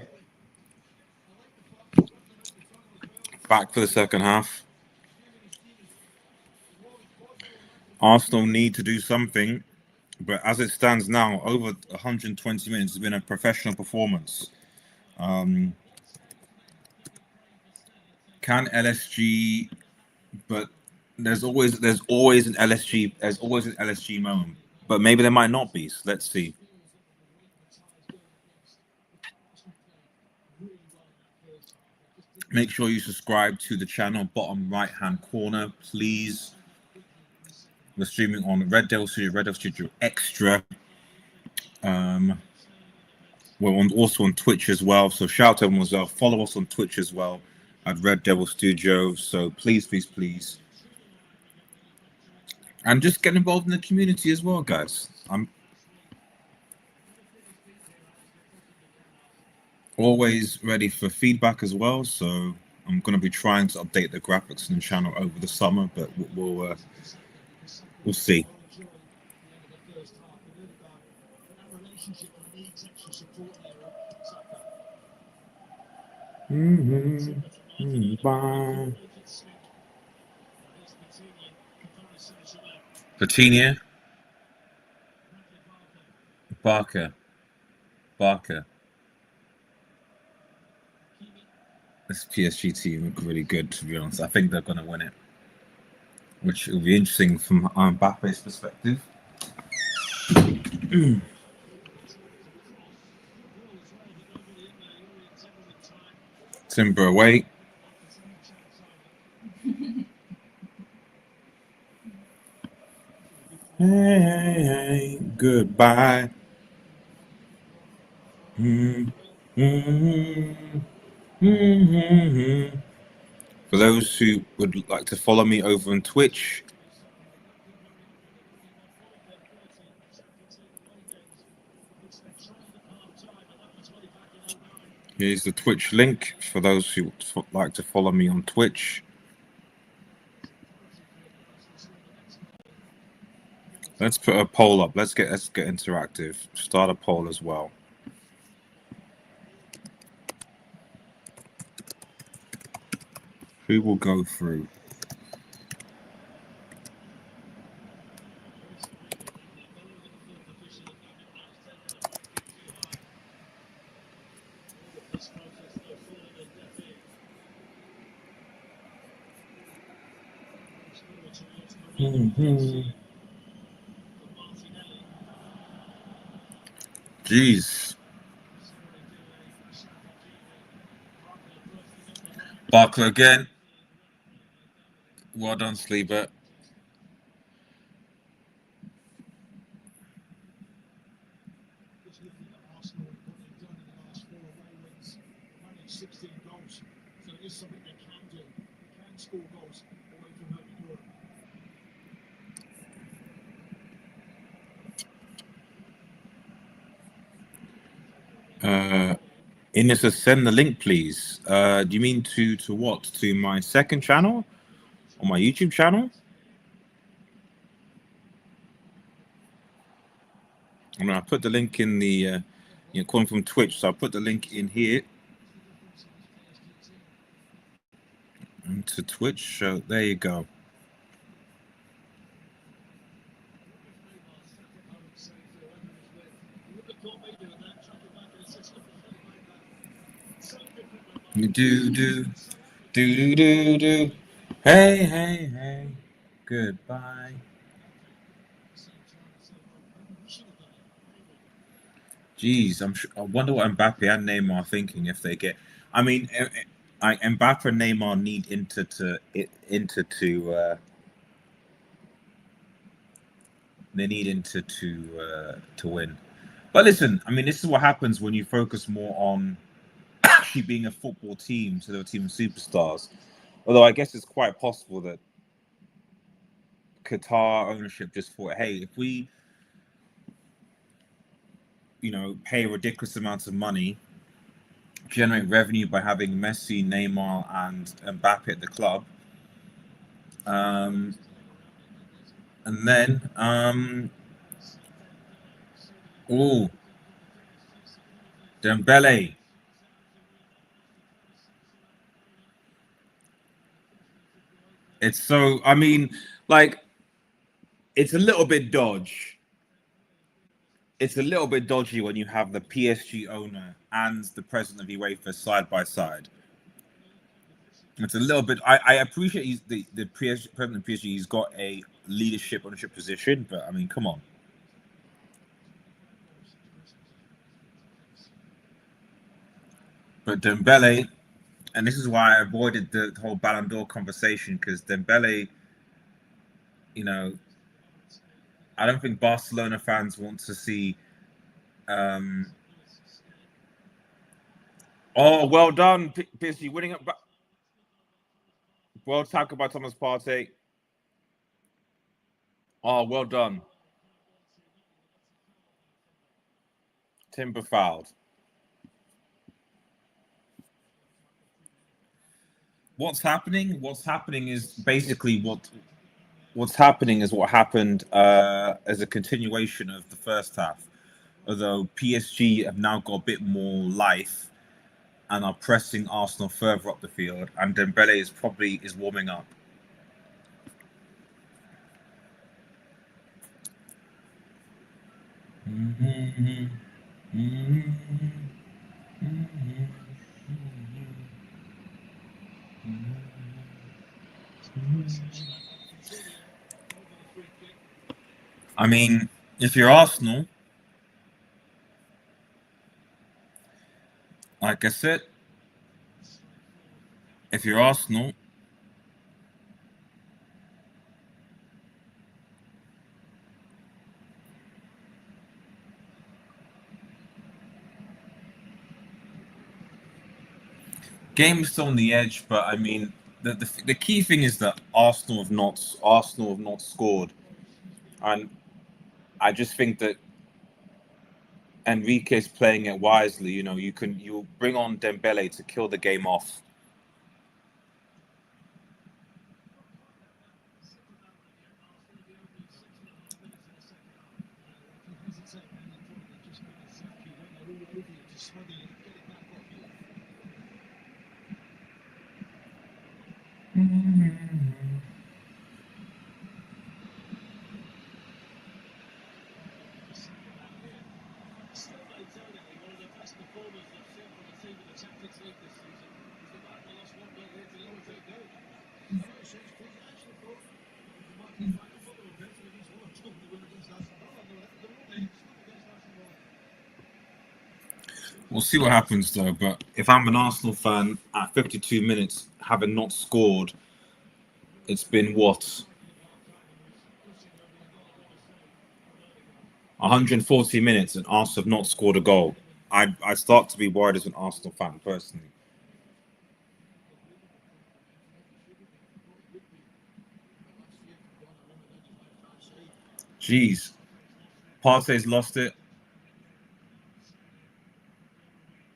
Back for the second half. Arsenal need to do something, but as it stands now, over 120 minutes has been a professional performance. Can LSG, but there's always an LSG moment, but maybe there might not be. So let's see. Make sure you subscribe to the channel, bottom right hand corner, please. We're streaming on Red Devil Studio Extra. We're also on Twitch as well. So shout out to everyone as well. Follow us on Twitch as well at Red Devil Studio. So please, please, please. And just get involved in the community as well, guys. I'm always ready for feedback as well. So I'm going to be trying to update the graphics on the channel over the summer, but we'll see. Bye. Coutinho. Barker. This PSG team look really good, to be honest. I think they're going to win it, which will be interesting from Mbappe's perspective. Timber away. Hey, goodbye. For those who would like to follow me over on Twitch, here's the Twitch link for those who would like to follow me on Twitch. Let's put a poll up. Let's get interactive. Start a poll as well. Who will go through? Jeez. Barker again. Well done, Sleeper. Ines, send the link, please. Do you mean to what? To my second channel? On my YouTube channel? I mean, I put the link in the, you're calling from Twitch, so I put the link in here. Into Twitch, so there you go. Do. Hey. Goodbye. Jeez, I wonder what Mbappe and Neymar are thinking if they get. I mean, Mbappe and Neymar need Inter to they need Inter to win. But listen, I mean, this is what happens when you focus more on actually being a football team instead of a team of superstars. Although I guess it's quite possible that Qatar ownership just thought, hey, if we, pay ridiculous amounts of money, generate revenue by having Messi, Neymar, and Mbappe at the club, and then Dembele. It's so, I mean, like, it's a little bit dodgy. It's a little bit dodgy when you have the PSG owner and the president of UEFA side by side. It's a little bit. I appreciate the president of PSG. He's got a leadership ownership position, but I mean, come on. But Dembele, and this is why I avoided the whole Ballon d'Or conversation, because Dembele, you know, I don't think Barcelona fans want to see. Oh, well done, PSG winning it. Well tackled by Thomas Partey. Oh, well done. Timber fouled. What's happening? What's happening is basically what's happening is what happened as a continuation of the first half. Although PSG have now got a bit more life and are pressing Arsenal further up the field, and Dembele is warming up. I mean, if you're Arsenal, like I said, if you're Arsenal, game is still on the edge, but I mean, the key thing is that Arsenal have not scored, and I just think that Enrique is playing it wisely. You know, you bring on Dembele to kill the game off. We'll see what happens though, but if I'm an Arsenal fan at 52 minutes, having not scored, it's been what? 140 minutes and Arsenal have not scored a goal. I start to be worried as an Arsenal fan personally. Jeez. Partey's lost it.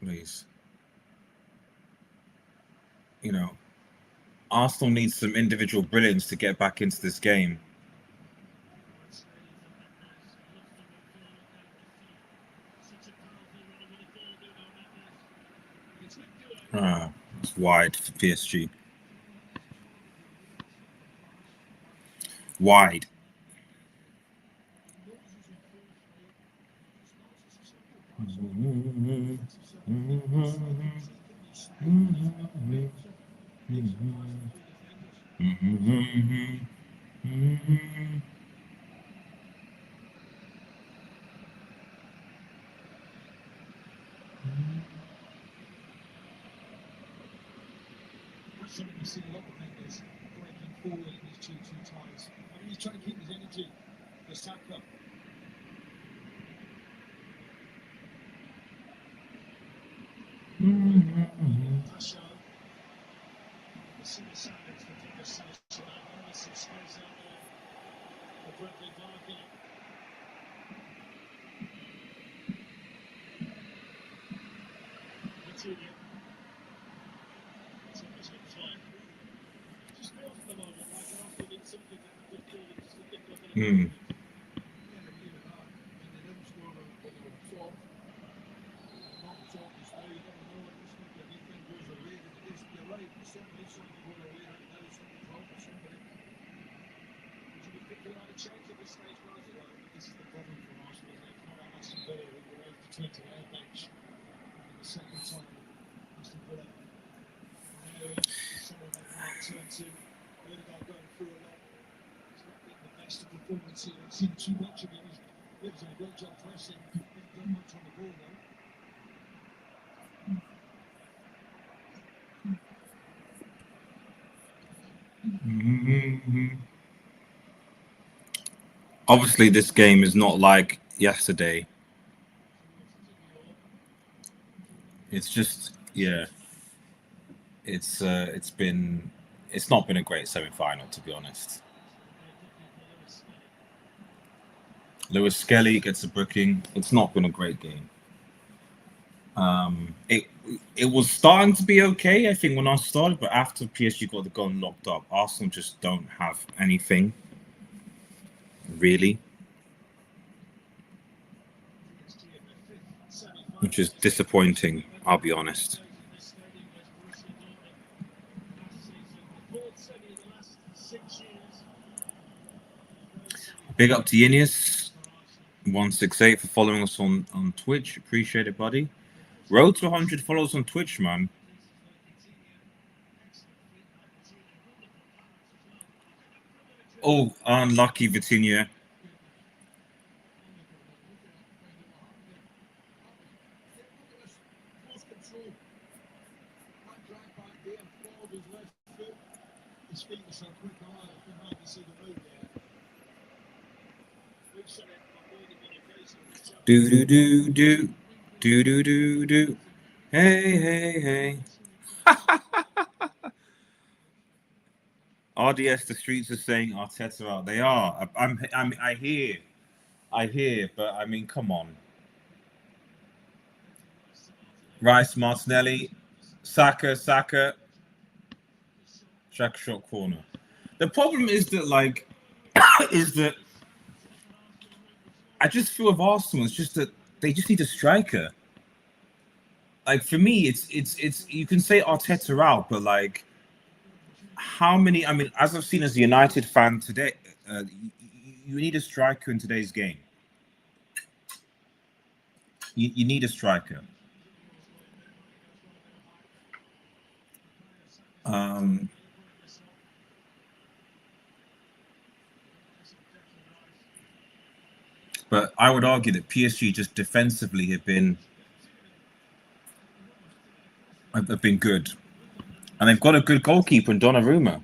Please. You know, Arsenal needs some individual brilliance to get back into this game. It's wide for PSG. Wide. Something we see a lot of fingers breaking forward in these 2-2 ties. I mean, he's trying to keep his energy. The saka. Pasha. The single sandwich for Thomas Sanchez. There's some space out there for Bradley Barker. Matilda. Seen too much of it. He's done a great job pressing. Not done much on the ball Mhm. Obviously, this game is not like yesterday. It's just, yeah, it's not been a great semi-final, to be honest. Lewis Skelly gets a booking. It's not been a great game. It was starting to be okay, I think, when I started, but after PSG got the goal knocked up, Arsenal just don't have anything, really, which is disappointing, I'll be honest. Big up to Yinius168 for following us on Twitch. Appreciate it, buddy. Road to 100 followers on Twitch, man. Oh, unlucky Vitinha. Do do do do do do do do. Hey hey hey. RDS, the streets are saying Arteta out. They are. I hear, but I mean, come on. Rice, Martinelli, Saka, shot corner. The problem is that, like, is that I just feel with Arsenal, it's just that they just need a striker. Like, for me, it's you can say Arteta out, but like, how many? I mean, as I've seen as a United fan today, you need a striker in today's game. You need a striker. But I would argue that PSG just defensively have been good, and they've got a good goalkeeper in Donnarumma.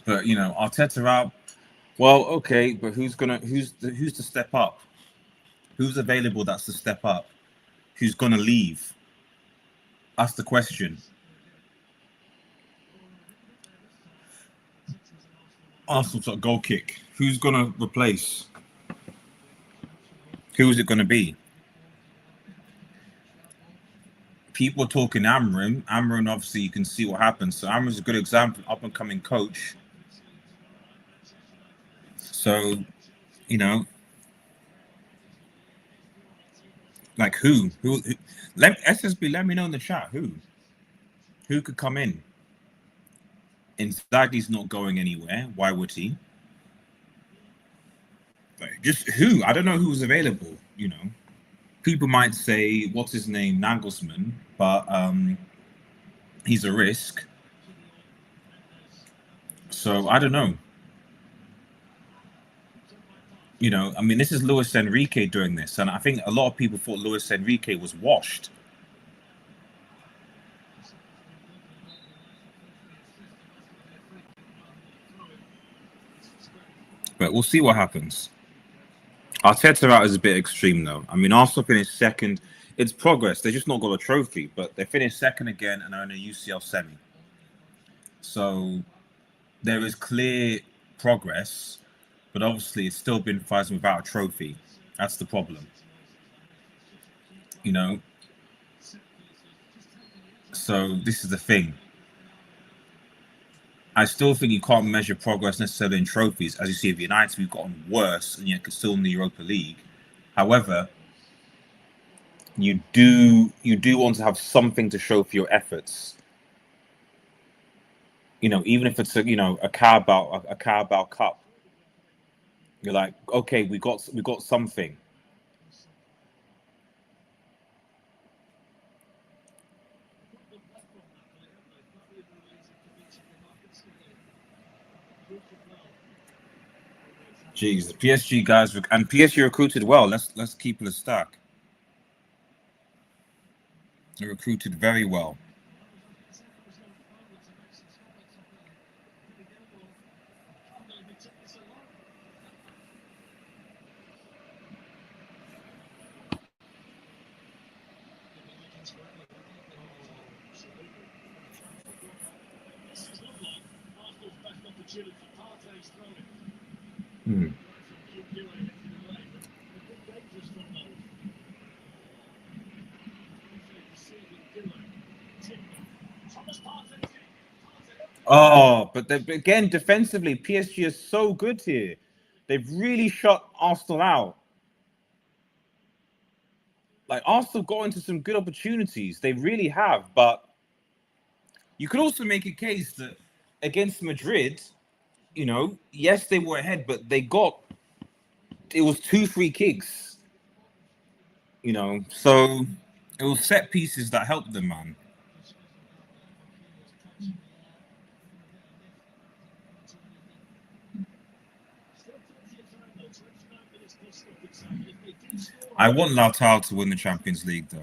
But you know, Arteta out. Well, okay, but who's to step up? Who's available? That's to step up. Who's gonna leave? That's the question. Arsenal's got a goal kick. Who's gonna replace? Who is it gonna be? People are talking Amrin. Amrin, obviously, you can see what happens. So Amrin's a good example, up and coming coach. So, you know, like who? Let SSB, let me know in the chat who could come in. Inzaghi's not going anywhere. Why would he? Like, just who? I don't know who's available. You know, people might say, what's his name, Nagelsmann, but he's a risk. So I don't know. You know, I mean, this is Luis Enrique doing this, and I think a lot of people thought Luis Enrique was washed. But we'll see what happens. Arteta out is a bit extreme, though. I mean, Arsenal finished second. It's progress. They just not got a trophy, but they finished second again and are in a UCL semi. So there is clear progress, but obviously it's still been fighting without a trophy. That's the problem. You know? So this is the thing. I still think you can't measure progress necessarily in trophies. As you see, with United, we've gotten worse, and yet still in the Europa League. However, you do want to have something to show for your efforts. You know, even if it's a Carabao Cup, you're like, okay, we got something. Jeez, the PSG guys and PSG recruited well. Let's keep it a stack. They recruited very well. Hmm. Oh, but again, defensively, PSG is so good here. They've really shut Arsenal out. Like, Arsenal got into some good opportunities. They really have. But you could also make a case that against Madrid, yes, they were ahead, but it was 2 free kicks. So it was set pieces that helped them, man. I want Lautaro to win the Champions League, though.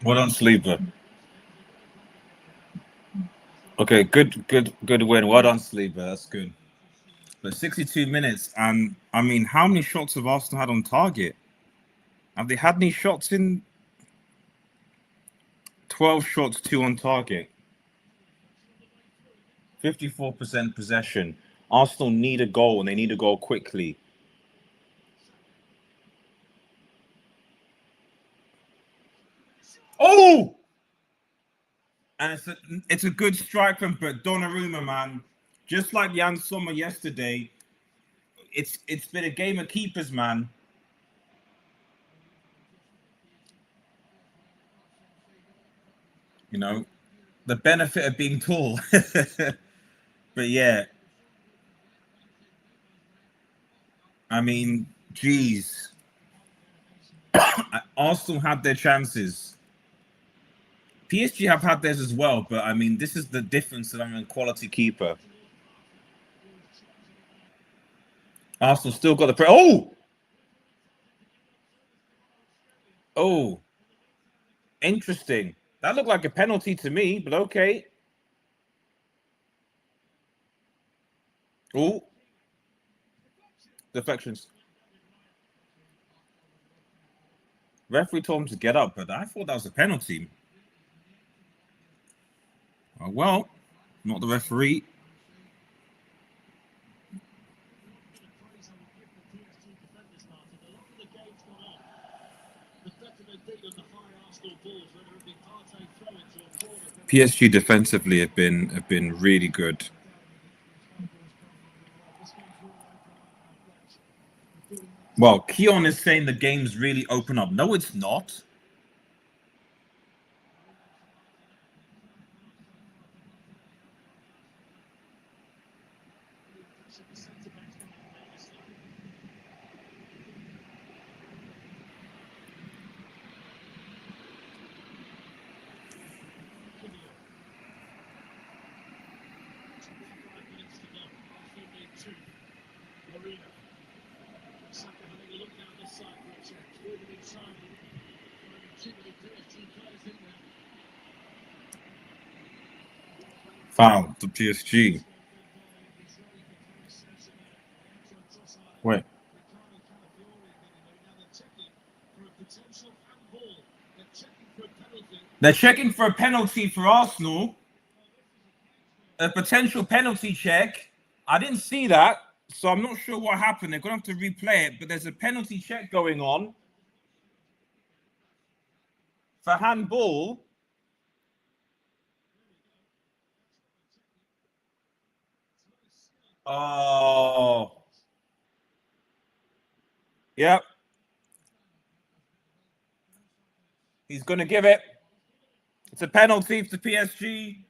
Well done, Sleeper. Okay, good win. Well done, Sleeper. That's good. But 62 minutes, and I mean, how many shots have Arsenal had on target? Have they had any shots in? 12 shots, 2 on target. 54% possession. Arsenal need a goal, and they need a goal quickly. Oh! And it's a good strike from Donnarumma, man. Just like Jan Sommer yesterday, it's been a game of keepers, man. The benefit of being tall. But yeah, I mean, geez. Arsenal had their chances. PSG have had theirs as well, but I mean, this is the difference that I'm a quality keeper. Arsenal still got the Oh! Interesting. That looked like a penalty to me, but okay. Oh! Deflections. Referee told him to get up, but I thought that was a penalty. Oh, well, not the referee. PSG defensively have been really good. Well, Keon is saying the game's really open up. No, it's not. Merino. Saka having a look down this side, which moving inside. Too many PSG players in there. Foul to PSG. Wait. They're checking for a penalty for Arsenal. A potential penalty check. I didn't see that, so I'm not sure what happened. They're going to have to replay it, but there's a penalty check going on for handball. Oh. Yep. He's going to give it. It's a penalty for PSG.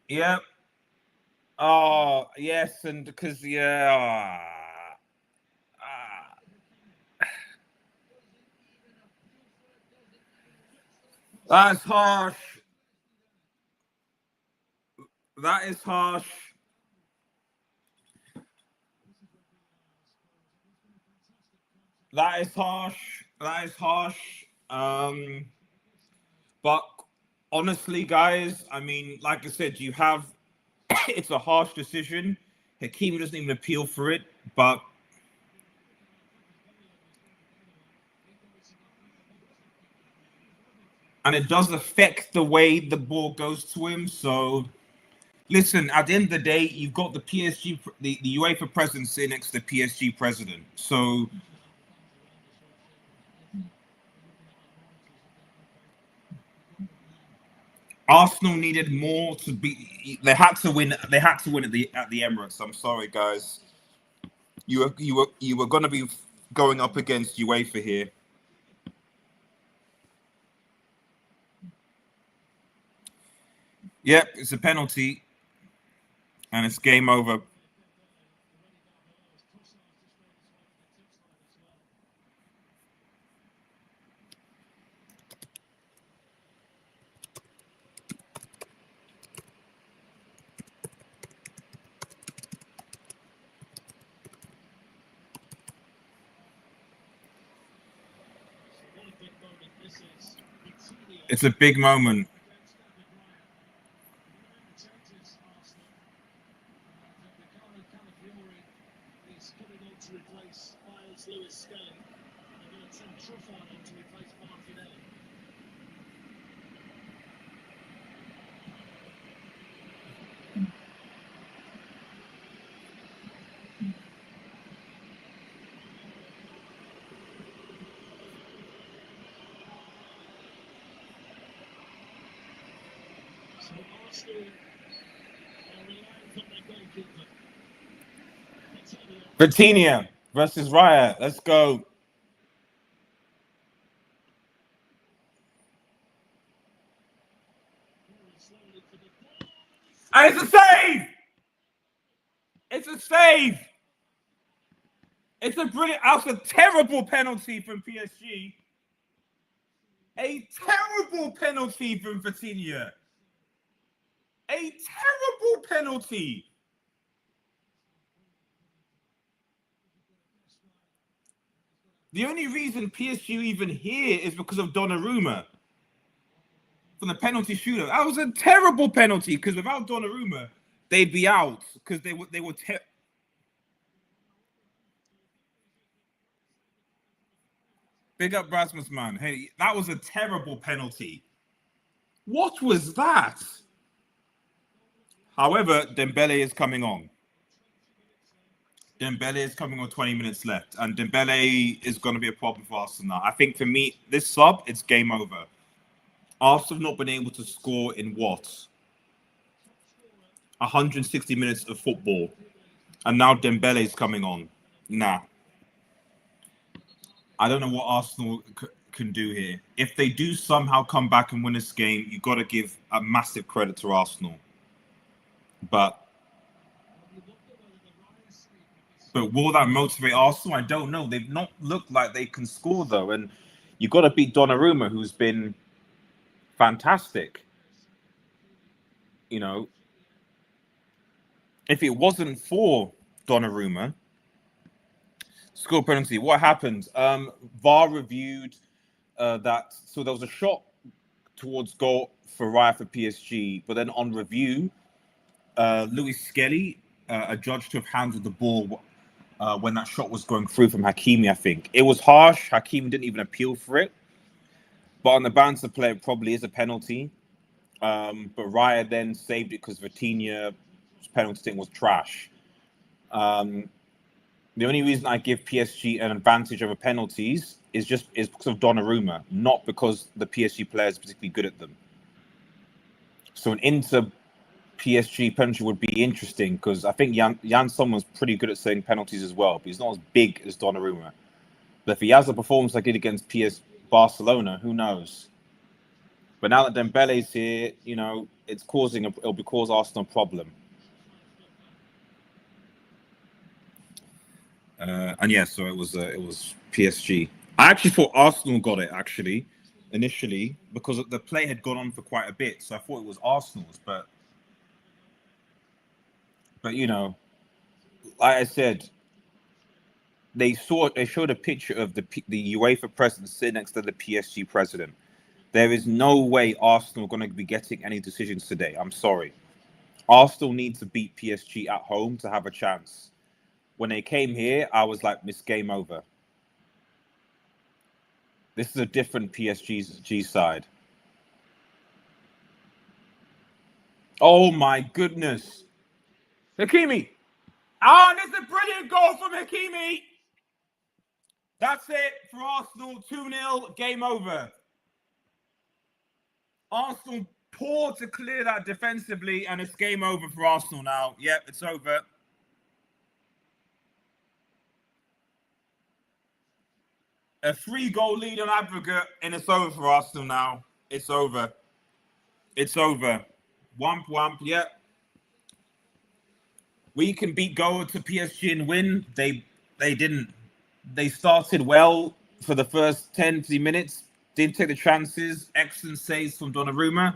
Yep. Oh, yes, and because, yeah. That's harsh. That is harsh. That is harsh. That is harsh. But honestly, guys, I mean, like I said, you have it's a harsh decision. Hakeem doesn't even appeal for it, but and it does affect the way the ball goes to him. So listen, at the end of the day, you've got the PSG, the UEFA president sitting next to the PSG president. So Arsenal needed more to be. They had to win. They had to win at the Emirates. I'm sorry, guys. You were going to be going up against UEFA here. Yep, it's a penalty, and it's game over. It's a big moment. Vitinha versus Raya. Let's go. And it's a save! It's a save! It's a brilliant, that's a terrible penalty from PSG. A terrible penalty from Vitinha. A terrible penalty. The only reason PSG even here is because of Donnarumma from the penalty shooter. That was a terrible penalty because without Donnarumma, they'd be out because they were Big up Rasmus, man. Hey, that was a terrible penalty. What was that? However, Dembele is coming on. Dembele is coming on 20 minutes left, and Dembele is going to be a problem for Arsenal. I think for me, this sub, it's game over. Arsenal have not been able to score in what? 160 minutes of football. And now Dembele is coming on. Nah. I don't know what Arsenal can do here. If they do somehow come back and win this game, you've got to give a massive credit to Arsenal. But will that motivate Arsenal? I don't know. They've not looked like they can score, though. And you've got to beat Donnarumma, who's been fantastic. You know, if it wasn't for Donnarumma, score penalty, what happened? VAR reviewed that. So there was a shot towards goal for Raya for PSG, but then on review, Louis Skelly, a judge to have handled the ball when that shot was going through from Hakimi, I think. It was harsh. Hakimi didn't even appeal for it. But on the balance of play, it probably is a penalty. But Raya then saved it because Vitinha's penalty thing was trash. The only reason I give PSG an advantage over penalties is because of Donnarumma, not because the PSG players are particularly good at them. So an Inter PSG penalty would be interesting because I think Jan Sommer's pretty good at saving penalties as well, but he's not as big as Donnarumma. But if he has a performance like he did against Barcelona, who knows? But now that Dembele's here, you know, it'll cause Arsenal a problem. And yeah, so it was PSG. I actually thought Arsenal got it initially because the play had gone on for quite a bit, so I thought it was Arsenal's. But you know, like I said, they showed a picture of the UEFA president sitting next to the PSG president. There is no way Arsenal are going to be getting any decisions today. I'm sorry. Arsenal need to beat PSG at home to have a chance. When they came here, I was like, "Miss game over." This is a different PSG side. Oh my goodness. Hakimi. This is a brilliant goal from Hakimi. That's it for Arsenal. 2-0, game over. Arsenal poor to clear that defensively, and it's game over for Arsenal now. Yep, it's over. A 3-goal lead on aggregate, and it's over for Arsenal now. It's over. It's over. Womp womp, yep. We can beat go to PSG and win. They didn't. They started well for the first 10, 15 minutes. Didn't take the chances. Excellent saves from Donnarumma.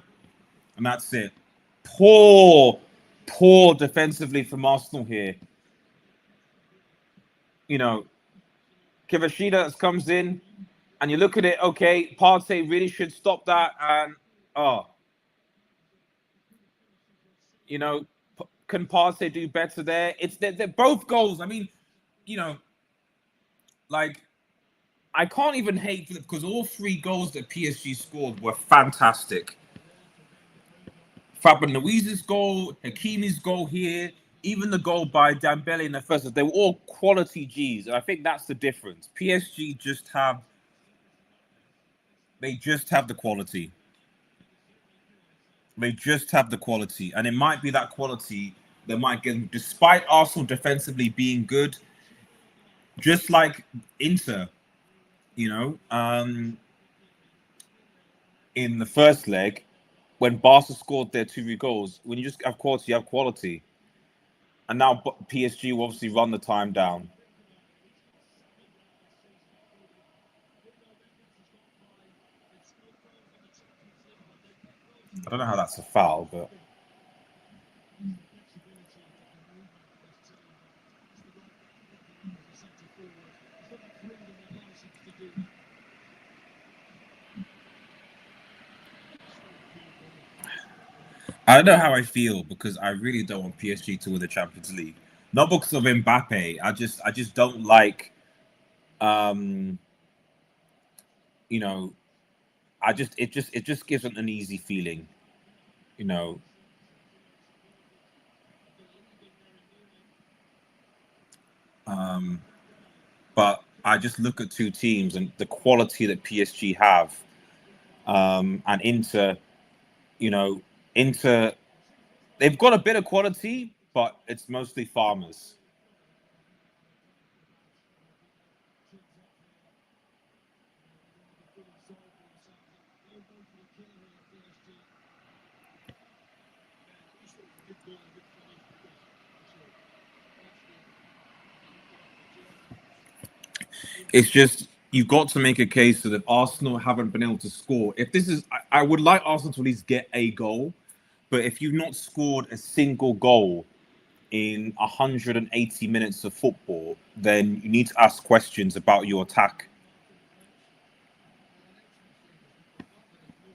And that's it. Poor defensively from Arsenal here. You know, khvicha comes in, and you look at it, okay, Partey really should stop that. And, you know, can Partey do better there? They're both goals. I mean, you know, like, I can't even hate for it because all 3 goals that PSG scored were fantastic. Fabian Luiz's goal, Hakimi's goal here, even the goal by Dembele in the first, they were all quality Gs, and I think that's the difference. PSG just have the quality. They just have the quality, and it might be that quality that might get, despite Arsenal defensively being good, just like Inter, you know, in the first leg, when Barca scored their 2 goals, when you just have quality, you have quality. And now PSG will obviously run the time down. I don't know how that's a foul, but... I don't know how I feel because I really don't want PSG to win the Champions League. Not because of Mbappe. I just don't like, you know, it just gives an uneasy feeling, you know. But I just look at two teams and the quality that PSG have, and Inter, Inter, they've got a bit of quality, but it's mostly farmers. It's just you've got to make a case that if Arsenal haven't been able to score, if this is, I would like Arsenal to at least get a goal, but if you've not scored a single goal in 180 minutes of football, then you need to ask questions about your attack.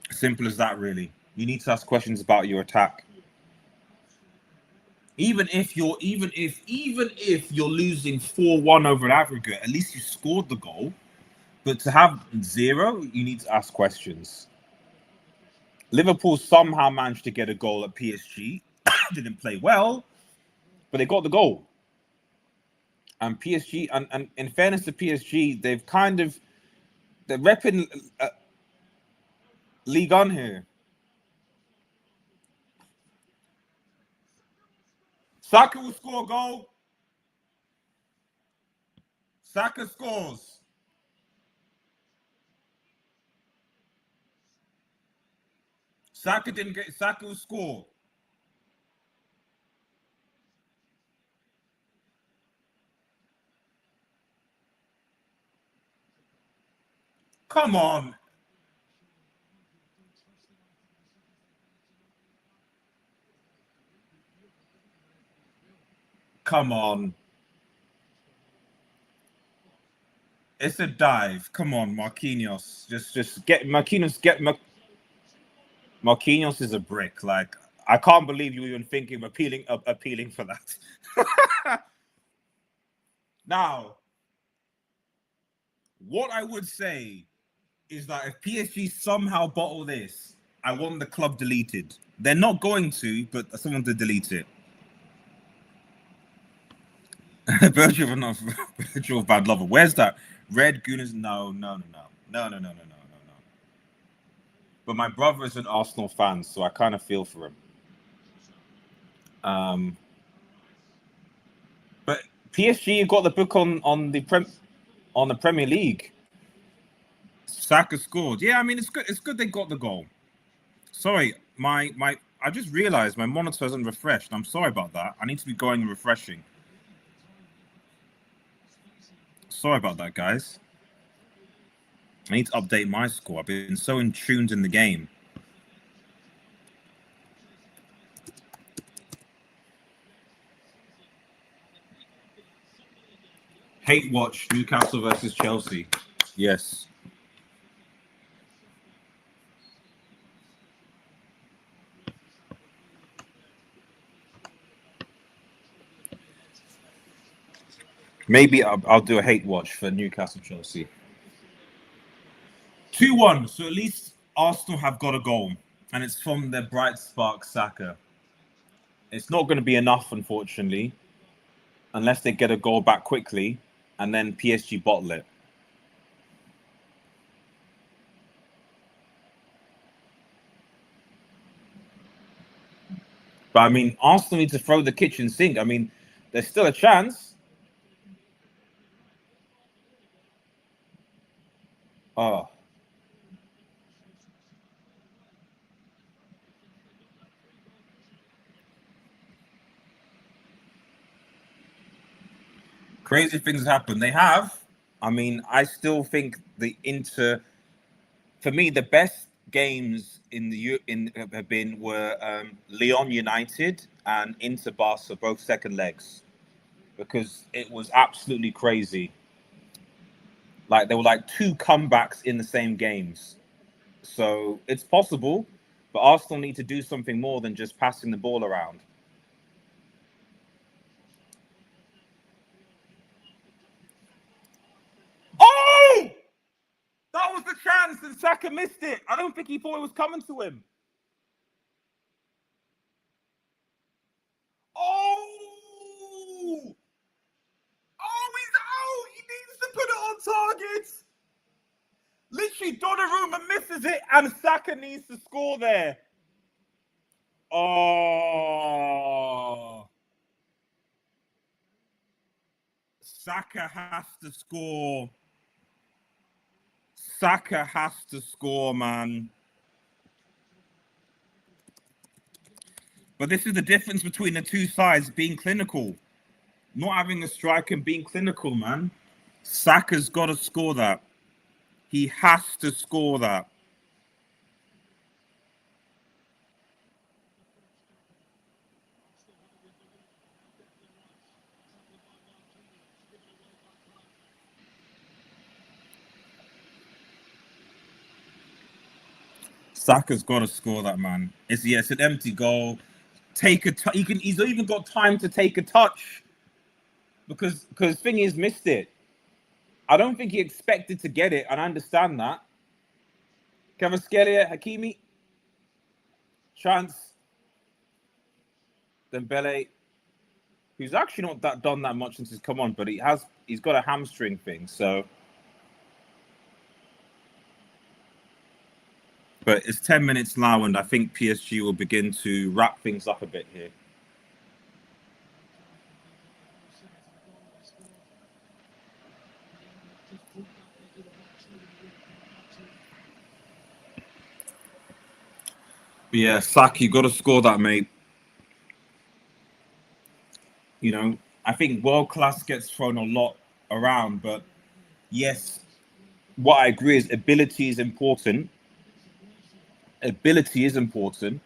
Simple as that, really. You need to ask questions about your attack. Even if you're losing 4-1 over an aggregate, at least you scored the goal. But to have 0, you need to ask questions. Liverpool somehow managed to get a goal at PSG. Didn't play well, but they got the goal. And PSG, and in fairness to PSG, they're repping Ligue 1 here. Saka will score a goal. Saka scores. Saka will score. Come on. Come on. It's a dive. Come on, Marquinhos. Just get Marquinhos. Marquinhos is a brick. Like, I can't believe you even thinking of appealing for that. Now, what I would say is that if PSG somehow bottle this, I want the club deleted. They're not going to, but someone to delete it. Virtual bad lover. Where's that? Red Gooners? No. But my brother is an Arsenal fan, so I kind of feel for him. But PSG got the book on the Premier League. Saka scored. Yeah, I mean it's good. It's good they got the goal. Sorry, I just realized my monitor isn't refreshed. I'm sorry about that. I need to be going and refreshing. Sorry about that, guys. I need to update my score. I've been so in tuned in the game. Hate watch Newcastle versus Chelsea. Yes. Maybe I'll do a hate watch for Newcastle Chelsea. 2-1. So at least Arsenal have got a goal, and it's from their bright spark Saka. It's not going to be enough, unfortunately, unless they get a goal back quickly, and then PSG bottle it. But I mean, Arsenal need to throw the kitchen sink. I mean, there's still a chance. Oh. Crazy things happen. They have. I mean, I still think the Inter, for me, the best games were Lyon United and Inter Barca, both second legs, because it was absolutely crazy. Like there were like 2 comebacks in the same games. So it's possible, but Arsenal need to do something more than just passing the ball around. Oh! That was the chance and Saka missed it. I don't think he thought it was coming to him. Oh! Oh, Donnarumma misses it, and Saka needs to score there. Oh. Saka has to score. Saka has to score, man. But this is the difference between the two sides being clinical. Not having a strike and being clinical, man. Saka's got to score that. He has to score that. Saka's got to score that, man. It's an empty goal. Take a he's even got time to take a touch because Thingy's missed it. I don't think he expected to get it, and I understand that. Kvaratskhelia, Hakimi, chance. Dembele, who's actually not done that much since he's come on, but he's got a hamstring thing, so. But it's 10 minutes now, and I think PSG will begin to wrap things up a bit here. But yeah, Saka, you got to score that, mate. You know, I think world class gets thrown a lot around, but yes, what I agree is ability is important. Ability is important.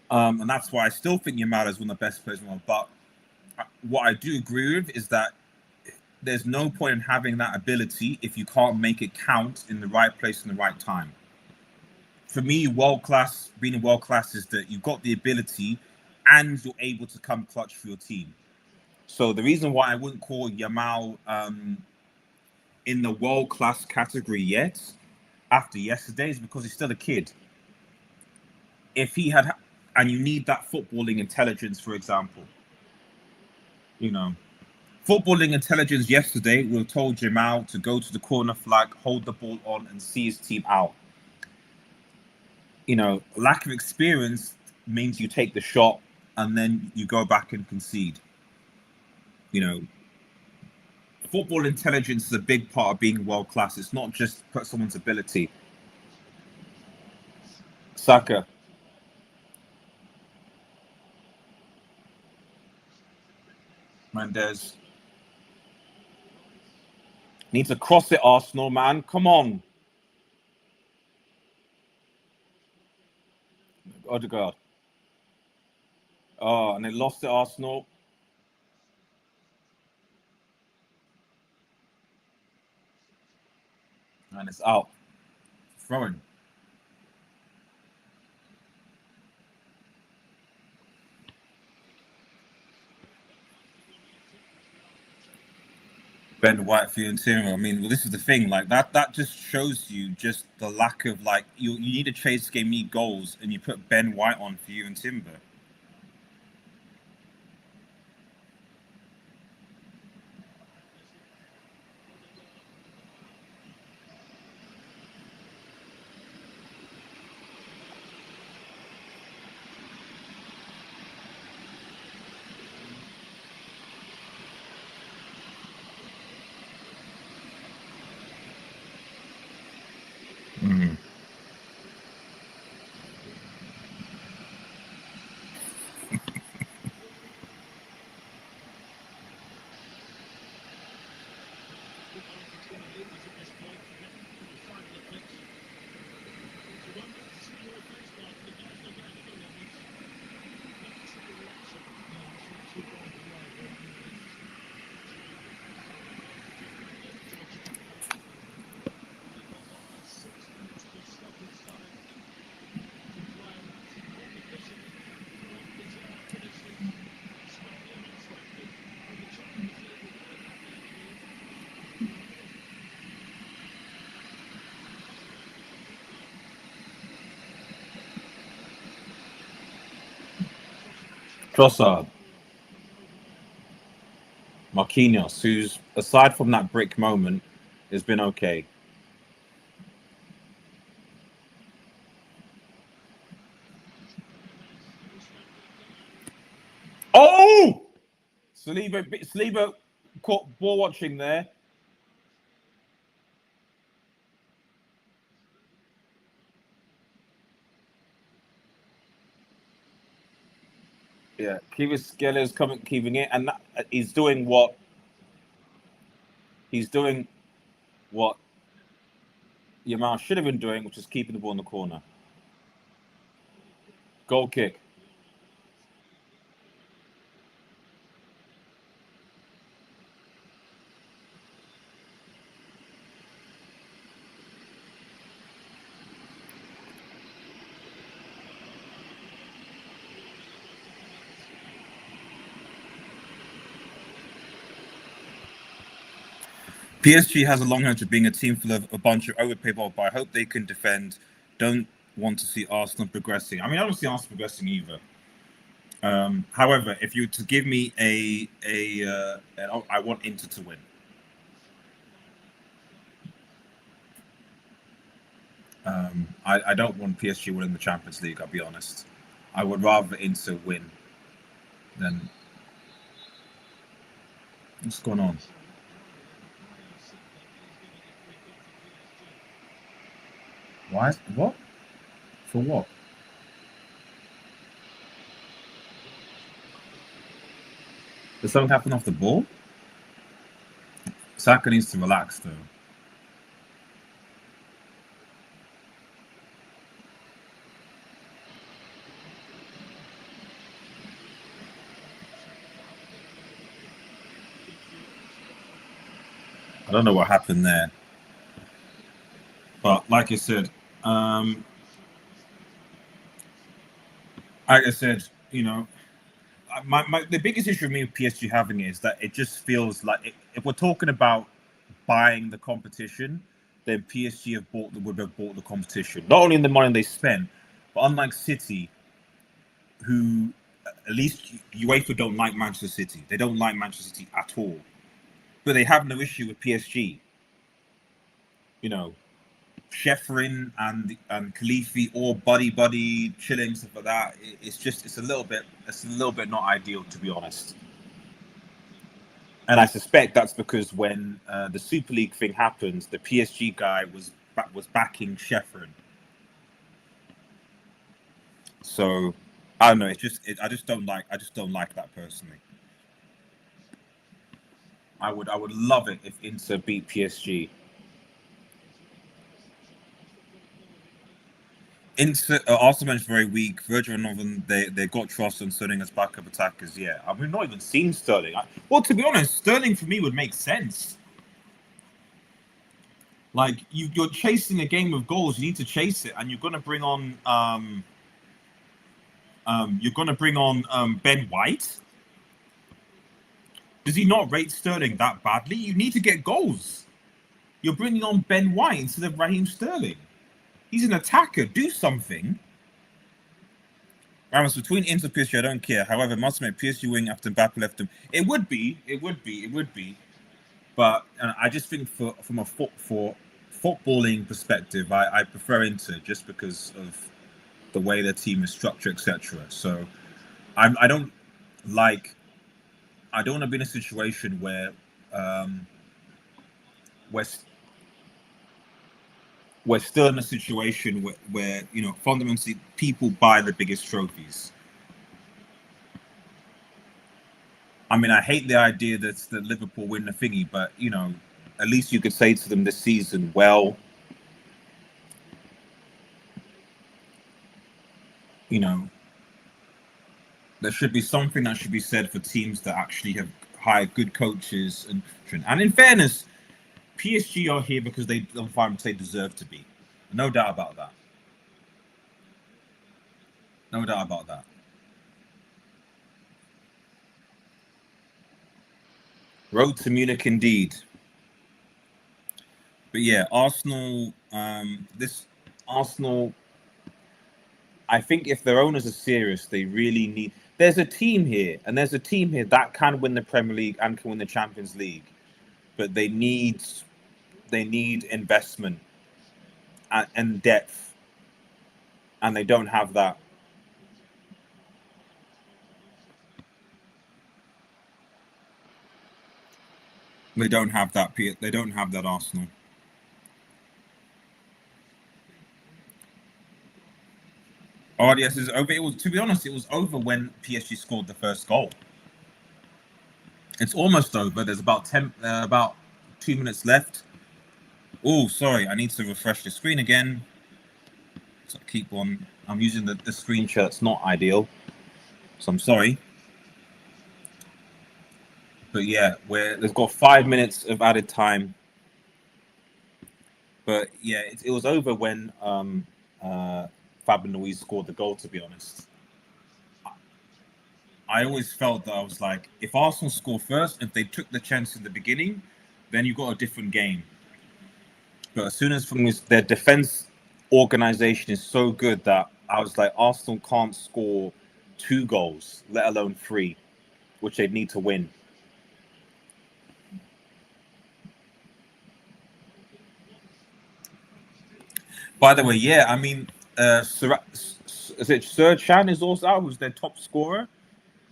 And that's why I still think Yamal is one of the best players in the world. But what I do agree with is that there's no point in having that ability if you can't make it count in the right place in the right time. For me, being world class is that you've got the ability and you're able to come clutch for your team. So the reason why I wouldn't call Yamal in the world class category yet after yesterday is because he's still a kid. If he had, and you need that footballing intelligence, for example, you know, footballing intelligence yesterday would have told Yamal to go to the corner flag, hold the ball on, and see his team out. You know, lack of experience means you take the shot and then you go back and concede. You know, football intelligence is a big part of being world class. It's not just someone's ability. Saka. Mendes. Need to cross it, Arsenal, man. Come on. Odegaard. Oh, and they lost it, Arsenal. And it's out. Throwing. Ben White for you and Tim. I mean, well, this is the thing. Like that just shows you just the lack of you need to chase game, need goals, and you put Ben White on for you and Timber. Mm. Trossard. Marquinhos, who's, aside from that brick moment, has been okay. Saliba caught ball watching there. Yeah, khvicha is keeping it, and he's doing what Yamal should have been doing, which is keeping the ball in the corner. Goal kick. PSG has a long history of being a team full of a bunch of overpaid ball, but I hope they can defend. Don't want to see Arsenal progressing. I mean, I don't see Arsenal progressing either. However, if you were to give me I want Inter to win. I don't want PSG winning the Champions League. I'll be honest. I would rather Inter win than. What's going on? Why? What? For what? Did something happen off the ball? Saka needs to relax, though. I don't know what happened there. But like I said, you know, the biggest issue with me with PSG having is that it just feels like if we're talking about buying the competition, then PSG would have bought the competition. Not only in the money they spent, but unlike City, who at least UEFA don't like Manchester City. They don't like Manchester City at all. But they have no issue with PSG. You know, Sheffrin and Khalifi all buddy chilling, stuff like that. It's a little bit not ideal, to be honest. And I suspect that's because when the Super League thing happens, the PSG guy was backing Sheffrin. So I don't know. I just don't like that personally. I would love it if Inter beat PSG. Arsenal bench very weak. Virgil and Northern, they got trust on Sterling as backup attackers. Yeah, I mean, not even seen Sterling. Well, to be honest, Sterling for me would make sense. Like you're chasing a game of goals, you need to chase it, and you're gonna bring on Ben White. Does he not rate Sterling that badly? You need to get goals. You're bringing on Ben White instead of Raheem Sterling. He's an attacker. Do something. Ramos, between Inter and PSG, I don't care. However, must admit, PSG wing after Mbappe left him. It would be. But I just think from a footballing perspective, I prefer Inter just because of the way their team is structured, etc. So I don't want to be in a situation where we're still in a situation where fundamentally people buy the biggest trophies. I mean, I hate the idea that Liverpool win the thingy, but at least you could say to them this season, well, there should be something that should be said for teams that actually have hired good coaches and in fairness, PSG are here because they deserve to be. No doubt about that. No doubt about that. Road to Munich indeed. But yeah, Arsenal, I think if their owners are serious, they really need. There's a team here that can win the Premier League and can win the Champions League, but they need investment and depth, and they don't have that. They don't have that. They don't have that Arsenal. RDS is over. It was, to be honest, it was over when PSG scored the first goal. It's almost over. There's about about 2 minutes left. Oh, sorry, I need to refresh the screen again. So keep on. I'm using the screen share. It's not ideal, so I'm sorry. But yeah, they've got 5 minutes of added time. But yeah, it was over when Fabian Luiz scored the goal. To be honest, I always felt that I was like, if Arsenal score first, if they took the chance in the beginning, then you got a different game. But as soon as their defense organization is so good that I was like, Arsenal can't score 2 goals, let alone 3, which they'd need to win. By the way, yeah, I mean, is it Sir Chan is also out, who's their top scorer,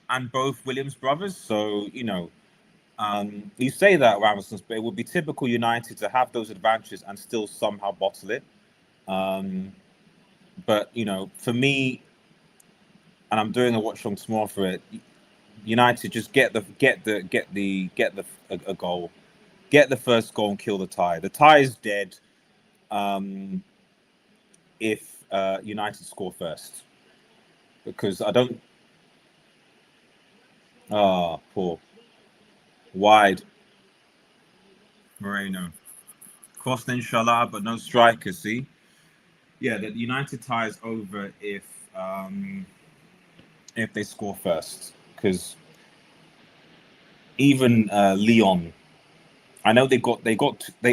and both Williams brothers. So, you say that, Ramsons, but it would be typical United to have those advantages and still somehow bottle it. But for me, and I'm doing a watch along tomorrow for it. United just get a goal, get the first goal and kill the tie. The tie is dead if United score first, because I don't. Ah, poor wide Merino crossed inshallah, but no striker. See, yeah, the United tie is over if they score first, because even Lyon, I know they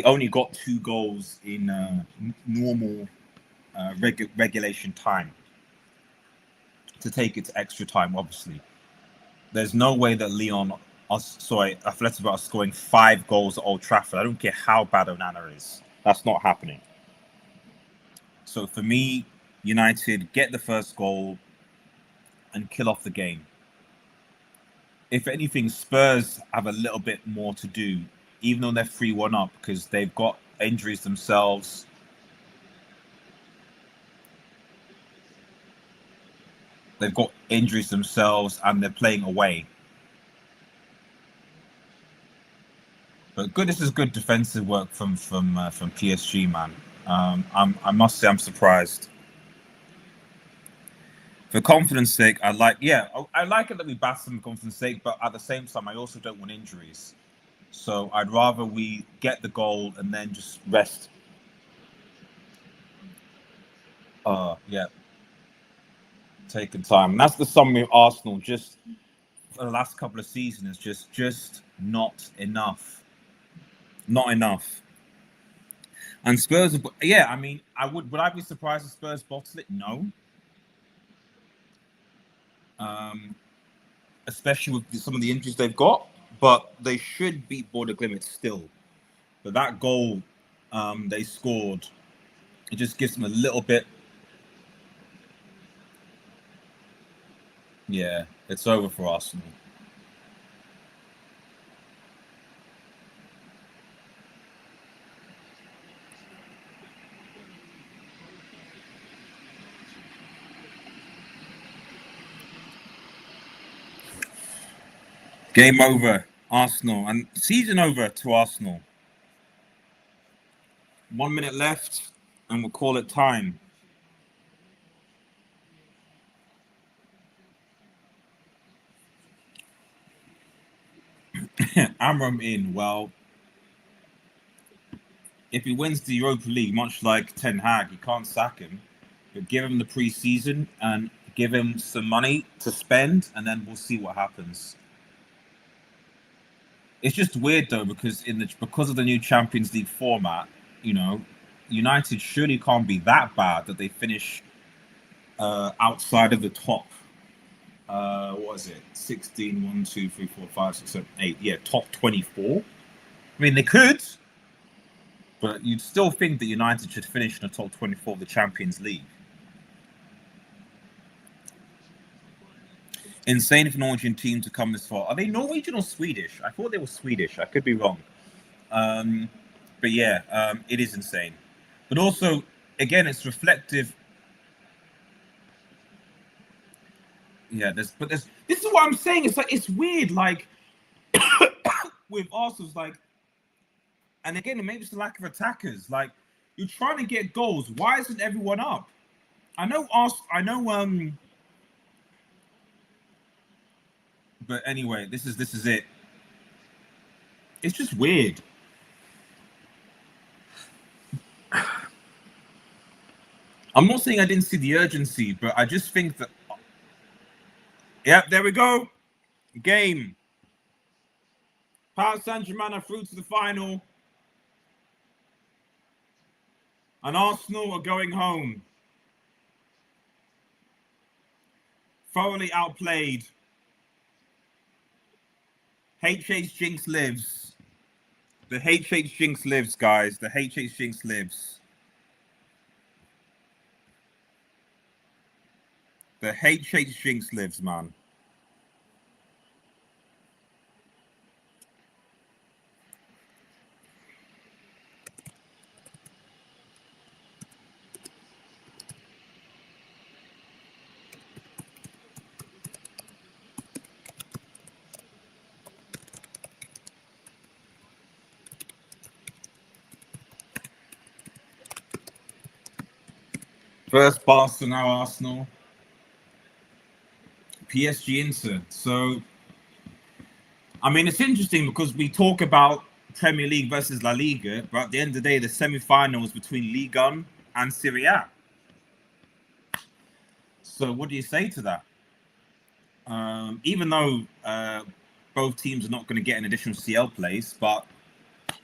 only got 2 goals in normal regulation time to take it to extra time. Obviously, there's no way that Athletic are scoring 5 goals at Old Trafford. I don't care how bad Onana is. That's not happening. So for me, United get the first goal and kill off the game. If anything, Spurs have a little bit more to do, even though they're 3-1 up, because they've got injuries themselves. They've got injuries themselves, and they're playing away. But this is good defensive work from PSG, man. I must say I'm surprised. For confidence sake, I like it that we batter them for confidence sake, but at the same time, I also don't want injuries. So I'd rather we get the goal and then just rest. Yeah. Taking time. And that's the summary of Arsenal just for the last couple of seasons. Just not enough. Not enough. And Spurs, yeah, I mean, would I be surprised if Spurs bottle it? No. Especially with some of the injuries they've got, but they should beat Border Glimt still. But that goal they scored, it just gives them a little bit. Yeah, it's over for Arsenal. Game over, Arsenal, and season over to Arsenal. 1 minute left, and we'll call it time. Amram in. Well, if he wins the Europa League, much like Ten Hag, you can't sack him. But give him the pre-season and give him some money to spend, and then we'll see what happens. It's just weird though, because because of the new Champions League format, United surely can't be that bad that they finish outside of the top. What is it? 16, 1, 2, 3, 4, 5, 6, 7, 8. Yeah, top 24. I mean, they could, but you'd still think that United should finish in the top 24 of the Champions League. Insane for Norwegian team to come this far. Are they Norwegian or Swedish? I thought they were Swedish. I could be wrong. But yeah, it is insane. But also, again, it's reflective. Yeah, this is what I'm saying. It's like it's weird, like with Arsenal's like, and again, maybe it's the lack of attackers. Like you're trying to get goals. Why isn't everyone up? I know but anyway, this is it. It's just weird. I'm not saying I didn't see the urgency, but I just think that. Yep, there we go. Game. Paris Saint-Germain are through to the final. And Arsenal are going home. Thoroughly outplayed. HH Jinx lives. The HH Jinx lives, guys. The HH Jinx lives. The HH Jinx lives, man. First Barca, now Arsenal. PSG Inter. So, I mean, it's interesting because we talk about Premier League versus La Liga, but at the end of the day, the semi-final was between Ligue 1 and Serie A. So, what do you say to that? Even though both teams are not going to get an additional CL place, but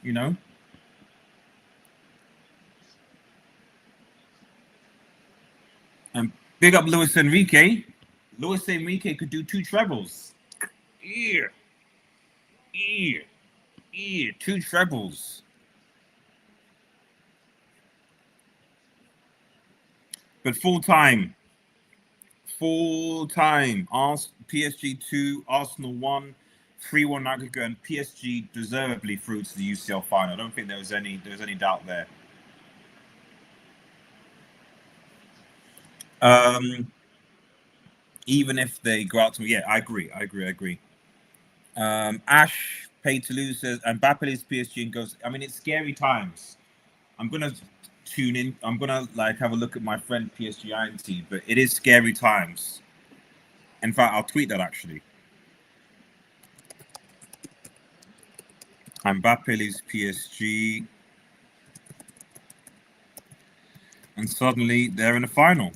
you know. And big up Luis Enrique. Luis Enrique could do 2 trebles. Yeah. 2 trebles. But full time. PSG 2, Arsenal 1, 3-1 aggregate, and PSG deservedly through to the UCL final. I don't think there was any doubt there. Even if they go out to, yeah, I agree. Ash paid to lose, and Mbappe leaves PSG and goes. I mean, it's scary times. I'm gonna tune in. I'm gonna have a look at my friend PSG INT, but it is scary times. In fact, I'll tweet that actually. Mbappe leaves PSG, and suddenly they're in the final.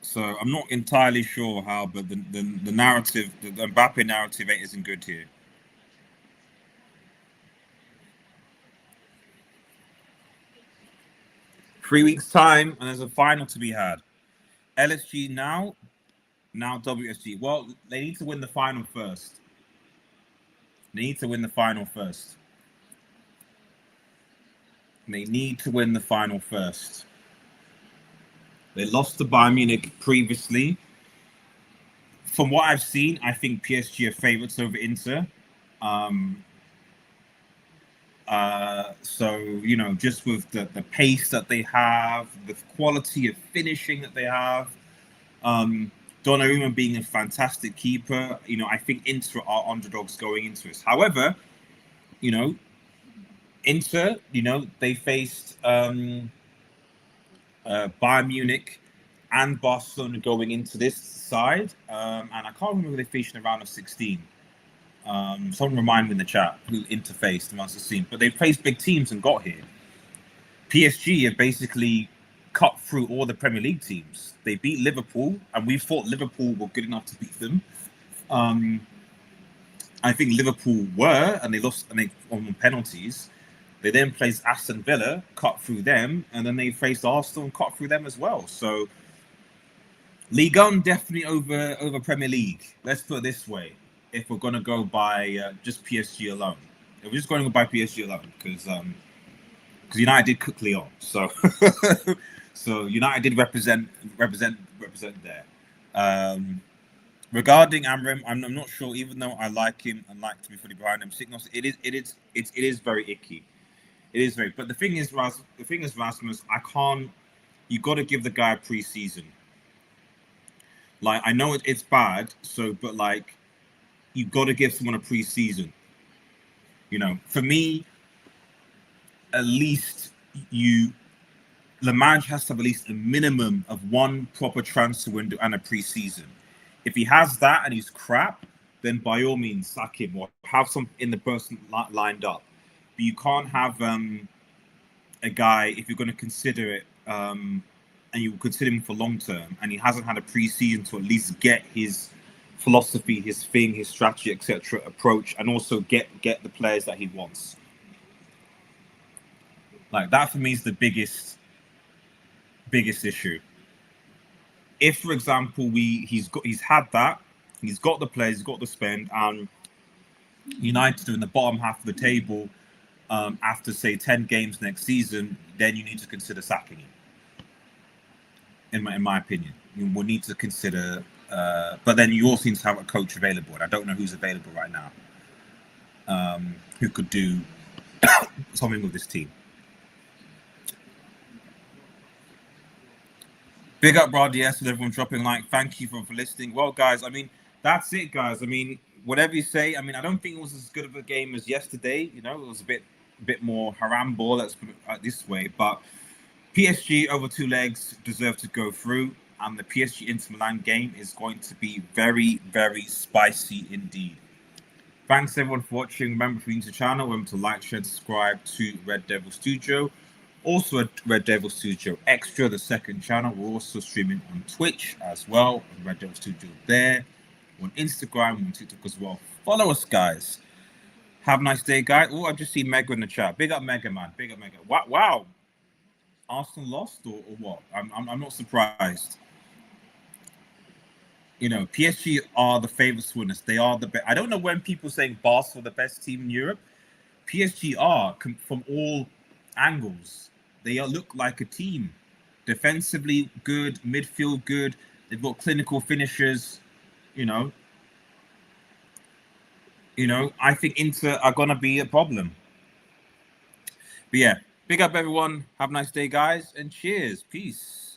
So I'm not entirely sure how, but the narrative, the Mbappe narrative, isn't good here. Three weeks time, and there's a final to be had. LSG now WSG. Well, they need to win the final first. They need to win the final first. They lost to Bayern Munich previously. From what I've seen, I think PSG are favourites over Inter. So, just with the pace that they have, the quality of finishing that they have, Donnarumma being a fantastic keeper, I think Inter are underdogs going into it. However, Inter, they faced Bayern Munich and Barcelona going into this side, and I can't remember who they faced in the round of 16. Someone remind me in the chat who interfaced amongst the team, but they faced big teams and got here. PSG have basically cut through all the Premier League teams. They beat Liverpool, and we thought Liverpool were good enough to beat them. I think Liverpool were, and they lost, and they on penalties. They then placed Aston Villa, cut through them, and then they faced Arsenal and cut through them as well. So Ligue 1 definitely over Premier League. Let's put it this way: if we're going to go by just PSG alone, if we're just going to go by PSG alone, because United did cook Lyon, so so United did represent there. Regarding Amram, I'm not sure. Even though I like him and like to be fully behind him, Signos, it is very icky. It is very. But the thing is, Rasmus, I can't. You got to give the guy a preseason. Like I know it's bad, so but like you got to give someone a preseason. You know, for me, at least you the manager has to have at least a minimum of one proper transfer window and a preseason. If he has that and he's crap, then by all means sack him or have some in the person lined up. But you can't have a guy if you're going to consider it and you consider him for long term and he hasn't had a preseason to at least get his philosophy, his thing, his strategy, etc. approach, and also get the players that he wants. Like that for me is the biggest issue. If, for example, he's had that, he's got the players, he's got the spend, and United are in the bottom half of the table after say 10 games next season, then you need to consider sacking him. In my opinion, you will need to consider. But then you also need to have a coach available, and I don't know who's available right now. Who could do something with this team? Big up, Brad. Yes, with everyone dropping like. Thank you for listening. Well, guys, I mean, that's it, guys. I mean, whatever you say. I mean, I don't think it was as good of a game as yesterday. You know, it was a bit more haramball. Let's put it this way. But PSG over 2 legs deserve to go through, and the PSG Inter Milan game is going to be very, very spicy indeed. Thanks everyone for watching. Remember, if you're new to the channel, remember to like, share, and subscribe to Red Devil Studio. Also at Red Devil Studio Extra, the second channel. We're also streaming on Twitch as well. Red Devil Studio there. On Instagram, on TikTok as well. Follow us, guys. Have a nice day, guys. Oh, I've just seen Mega in the chat. Big up Mega, man. Big up Mega. Wow. Arsenal lost or what? I'm not surprised. You know, PSG are the favourites to win this. They are the best. I don't know when people saying Barca are the best team in Europe. PSG are from all angles. They look like a team. Defensively good, midfield good. They've got clinical finishers. You know, I think Inter are gonna be a problem. But yeah, big up everyone. Have a nice day, guys, and cheers. Peace.